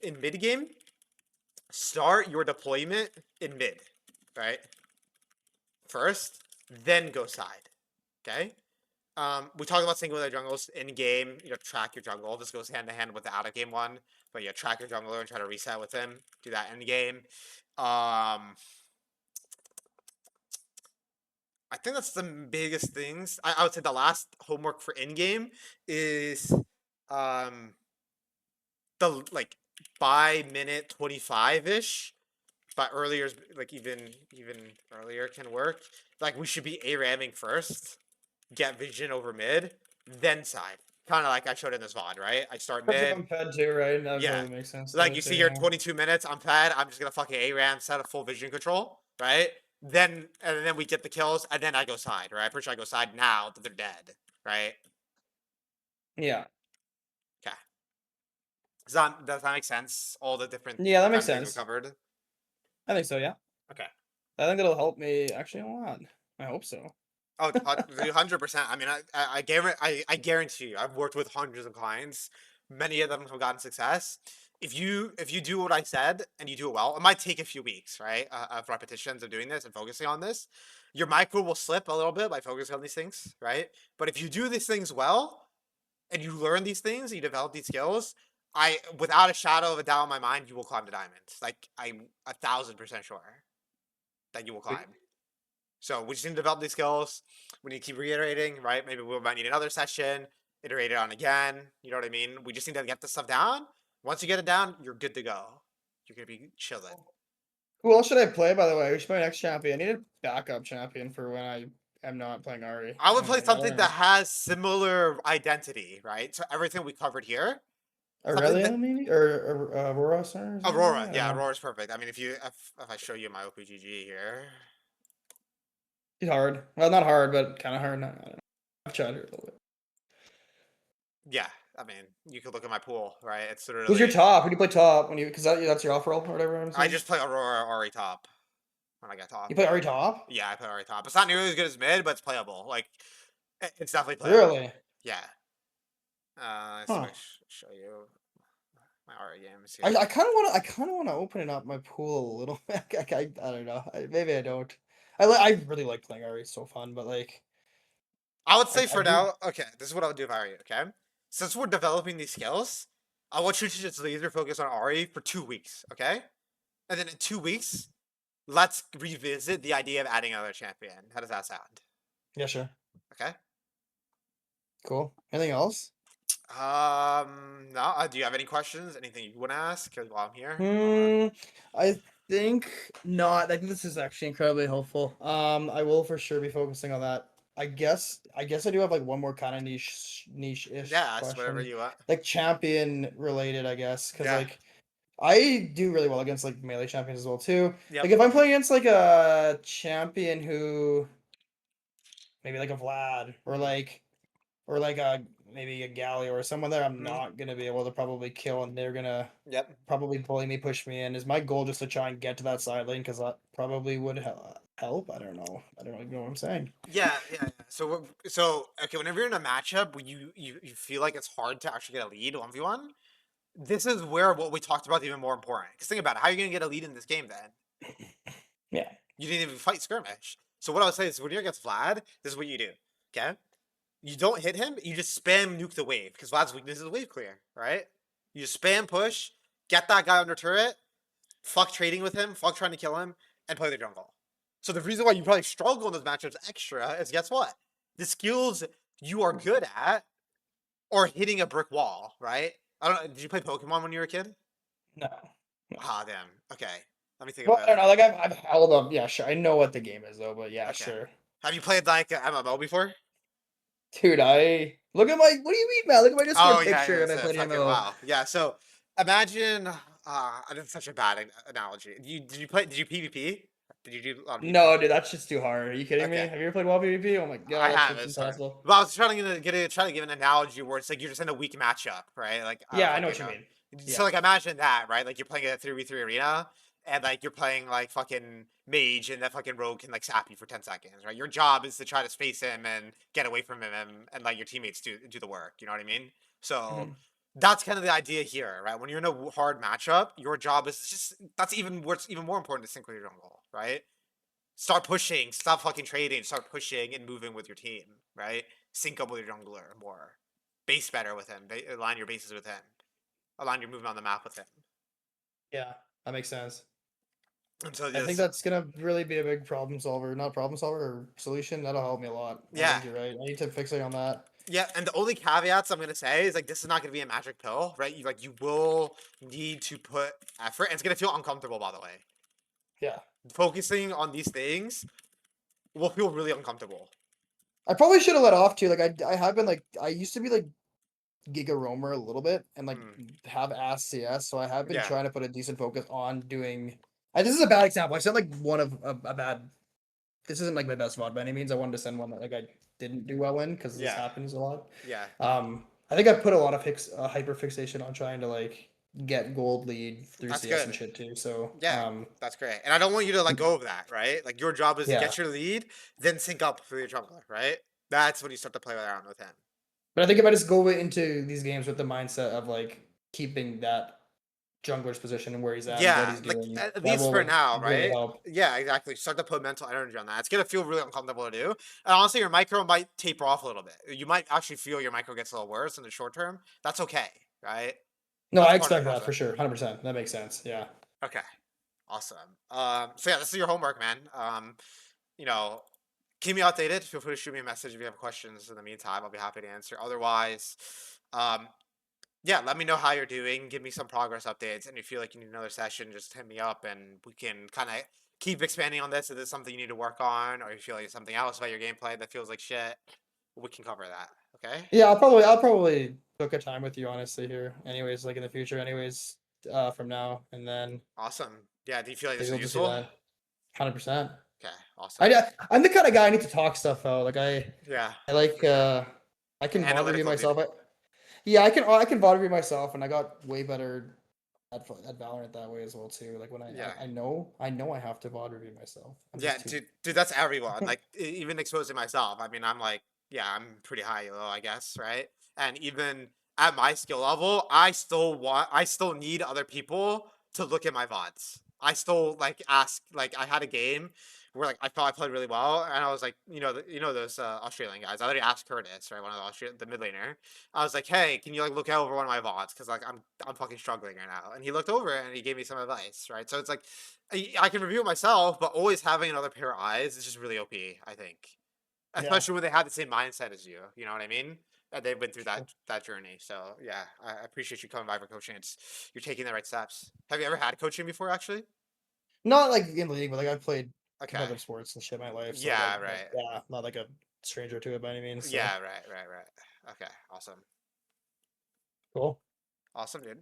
A: in mid game, start your deployment in mid, right? First, then go side. Okay? We talked about single jungles in game, track your jungle. This goes hand to hand with the out of game one. But yeah, track your jungler and try to reset with him. Do that in game. I think that's the biggest things. I would say the last homework for in game is the like by minute 25-ish. But earlier, like even earlier can work. Like we should be A-ramming first, get vision over mid, then side. Kind of like I showed in this VOD, right? I start
B: Especially if
A: mid.
B: I'm fed too, right? That
A: Yeah.
B: totally makes sense.
A: Like you see here, 22 minutes, I'm fed. I'm just gonna fucking A-ram, set a full vision control, right? And then we get the kills, and then I go side, right? Pretty sure I go side now that they're dead, right?
B: Yeah.
A: Okay. Does that make sense? All the different
B: Yeah, that makes
A: things we
B: sense.
A: covered.
B: I think so, yeah.
A: Okay.
B: I think that'll help me actually a lot. I hope so.
A: Oh, 100%. I mean, I guarantee you, I've worked with hundreds of clients. Many of them have gotten success. If you do what I said and you do it well, it might take a few weeks, right, of repetitions of doing this and focusing on this. Your micro will slip a little bit by focusing on these things, right? But if you do these things well and you learn these things, you develop these skills, without a shadow of a doubt in my mind, you will climb the diamonds. Like I'm 1,000% sure that you will climb. So we just need to develop these skills. We need to keep reiterating, right? Maybe we might need another session, iterate it on again. You know what I mean? We just need to get this stuff down. Once you get it down, you're good to go. You're gonna be chilling.
B: Who else should I play, by the way? Who's my next champion? I need a backup champion for when I am not playing Ahri.
A: I would play
B: I don't
A: something that
B: know.
A: has similar identity, right? So everything we covered here. Something that
B: Aurelia maybe or Aurora Center or something like
A: Aurora,
B: that. I don't
A: yeah,
B: know.
A: Aurora's perfect. I mean, if I show you my OPGG here,
B: It's hard. Well, not hard, but kind of hard. I don't know. I've tried it a little bit.
A: yeah, I mean, you could look at my pool, right? It's
B: Who's your
A: literally
B: top? Who do you play top when you? Because that's your off roll or whatever. I'm
A: I
B: assuming
A: just play Aurora Ari top when I get
B: you
A: top.
B: play Ahri top.
A: Yeah, I play Ari top. It's not nearly as good as mid, but it's playable. Like, it's definitely playable.
B: Really?
A: Yeah. Let's see if
B: Huh.
A: I show you my Ari games
B: I,
A: here.
B: I kind of want to. I kind of want to open up my pool a little. I don't know. Maybe I don't. I really like playing Ahri. It's so fun, but like
A: I would say
B: I
A: for
B: do.
A: now, okay, this is what I would do if I were you, okay? Since we're developing these skills, I want you to just laser focus on Ari for 2 weeks, okay? And then in 2 weeks, let's revisit the idea of adding another champion. How does that sound?
B: Yeah, sure.
A: Okay.
B: Cool. Anything else?
A: No. Do you have any questions? Anything you want to ask while I'm here?
B: I think not. I think this is actually incredibly helpful. I will for sure be focusing on that. I guess I do have like one more kind of niche-ish
A: Yeah, ask whatever
B: question.
A: you want.
B: Like champion related, I guess, because
A: Yeah.
B: like I do really well against like melee champions as well too.
A: Yep.
B: Like if I'm playing against like a champion who maybe like a Vlad
A: Mm,
B: or like a maybe a Galio or someone that I'm
A: mm,
B: not gonna be able to probably kill and they're gonna
A: yep.
B: probably bully me, push me in. Is my goal just to try and get to that side lane because that probably would help? I don't know. I don't even know what I'm saying.
A: Yeah. So okay, whenever you're in a matchup where you feel like it's hard to actually get a lead 1v1, this is where what we talked about is even more important. Because think about it, how are you gonna get a lead in this game then?
B: Yeah.
A: You didn't even fight skirmish. So what I would say is when you're against Vlad, this is what you do. Okay? You don't hit him, you just spam nuke the wave, because Vlad's weakness is wave clear, right? You just spam push, get that guy under turret, fuck trading with him, fuck trying to kill him, and play the jungle. So the reason why you probably struggle in those matchups extra is guess what? The skills you are good at are hitting a brick wall, right? I don't know. Did you play Pokemon when you were a kid?
B: No. No.
A: Ah, damn. Okay. Let me think
B: Well,
A: about
B: I don't
A: it.
B: know. Like I've held up. Yeah, sure. I know what the game is though, but yeah,
A: Okay.
B: sure.
A: Have you played like MMO before?
B: Dude, I look at my. What do you mean, man? Look at my
A: Oh
B: Discord
A: yeah,
B: picture, and
A: it's
B: I
A: a
B: played
A: fucking
B: MMO.
A: wow. Yeah, so imagine that's such a bad analogy. Did you PvP? Did you do a lot of PvP?
B: No, dude, that's just too hard. Are you kidding me?
A: Okay.
B: Have you ever played WoW PvP? Oh my
A: I
B: god, that's
A: have,
B: just
A: it's hard.
B: impossible.
A: But I was trying to trying to give an analogy where it's like you're just in a weak matchup, right? Like
B: Yeah, I know what
A: fucking
B: you mean.
A: so
B: Yeah.
A: like imagine that, right? Like you're playing a 3v3 arena and like you're playing like fucking mage and that fucking rogue can like sap you for 10 seconds, right? Your job is to try to space him and get away from him and like your teammates do the work, you know what I mean? So
B: Mhm.
A: that's kind of the idea here, right? When you're in a hard matchup, your job is just that's even what's even more important to sync with your jungle, right? Start pushing, stop fucking trading, start pushing and moving with your team, right? Sync up with your jungler more. Base better with him. Align your bases with him. Align your movement on the map with him.
B: Yeah, that makes sense.
A: And so
B: I think
A: just
B: that's gonna really be a big problem solver, not problem solver or solution. That'll help me a lot. I
A: yeah.
B: think you're right. I need to fixate on that.
A: Yeah, and the only caveats I'm gonna say is like this is not gonna be a magic pill, right? You will need to put effort, and it's gonna feel uncomfortable. By the way,
B: Yeah.
A: focusing on these things will feel really uncomfortable.
B: I probably should have let off too. Like I have been like I used to be like Giga Roamer a little bit and like
A: Mm,
B: have ass CS, so I have been
A: yeah,
B: trying to put a decent focus on doing. This is a bad example. I sent like one of a bad. This isn't like my best VOD by any means. I wanted to send one that like I didn't do well in because this
A: yeah,
B: happens a lot.
A: yeah.
B: I think I put a lot of hyper fixation on trying to like get gold lead through
A: That's
B: CS and
A: good.
B: shit too. So
A: Yeah, that's great. And I don't want you to let go of that, right? Like your job is to
B: yeah.
A: get your lead, then sync up for your jungler, right? That's when you start to play around with him.
B: But I think if I just go into these games with the mindset of like keeping that jungler's position and where he's at and what
A: Yeah,
B: he's
A: like
B: doing,
A: at
B: that
A: least for
B: will
A: now,
B: really
A: right?
B: help.
A: Yeah, exactly. Start to put mental energy on that. It's gonna feel really uncomfortable to do. And honestly, your micro might taper off a little bit. You might actually feel your micro gets a little worse in the short term. That's okay, right?
B: No,
A: That's
B: I
A: part of the
B: expect that for
A: process.
B: sure. 100%. That makes sense. Yeah.
A: Okay, awesome. So yeah, this is your homework, man. You know, keep me updated. Feel free to shoot me a message if you have questions. In the meantime, I'll be happy to answer. Otherwise, um, yeah, let me know how you're doing. Give me some progress updates. And if you feel like you need another session, just hit me up and we can kind of keep expanding on this? Is this something you need to work on, or you feel like something else about your gameplay that feels like shit? We can cover that. Okay.
B: Yeah, I'll probably book a time with you honestly here. Anyways, like in the future, anyways, from now and then
A: Awesome. Yeah. Do you feel like this
B: maybe
A: is
B: we'll just do
A: useful?
B: that. 100%.
A: Okay. Awesome.
B: I'm the kind of guy I need to talk stuff out. Like
A: Yeah.
B: I like
A: For sure.
B: I can VOD review
A: Analytical, dude.
B: myself. Yeah, I can VOD review myself, and I got way better at Valorant that way as well too. Like when
A: Yeah.
B: I know I have to VOD review myself. I'm
A: Yeah,
B: just too.
A: dude, that's everyone. Like, even exposing myself. I mean, I'm like, yeah, I'm pretty high low, I guess, right? And even at my skill level, I still need other people to look at my VODs. I still like ask, like, I had a game where like I thought I played really well, and I was like, you know those Australian guys. I already asked Curtis, right, one of the mid laner. I was like, hey, can you like look over one of my VODs? Because like I'm fucking struggling right now. And he looked over it and he gave me some advice, right? So it's like I can review it myself, but always having another pair of eyes is just really OP, I think.
B: Yeah,
A: Especially when they have the same mindset as you know what I mean? And they've been through
B: sure.
A: that journey. So yeah, I appreciate you coming by for coaching. You're taking the right steps. Have you ever had coaching before actually?
B: Not like in league, but like I've played
A: Okay.
B: competitive sports and shit my life, so
A: Yeah, right.
B: yeah, not like a stranger to it by any means. So
A: Yeah, right. Okay. Awesome.
B: cool.
A: Awesome, dude.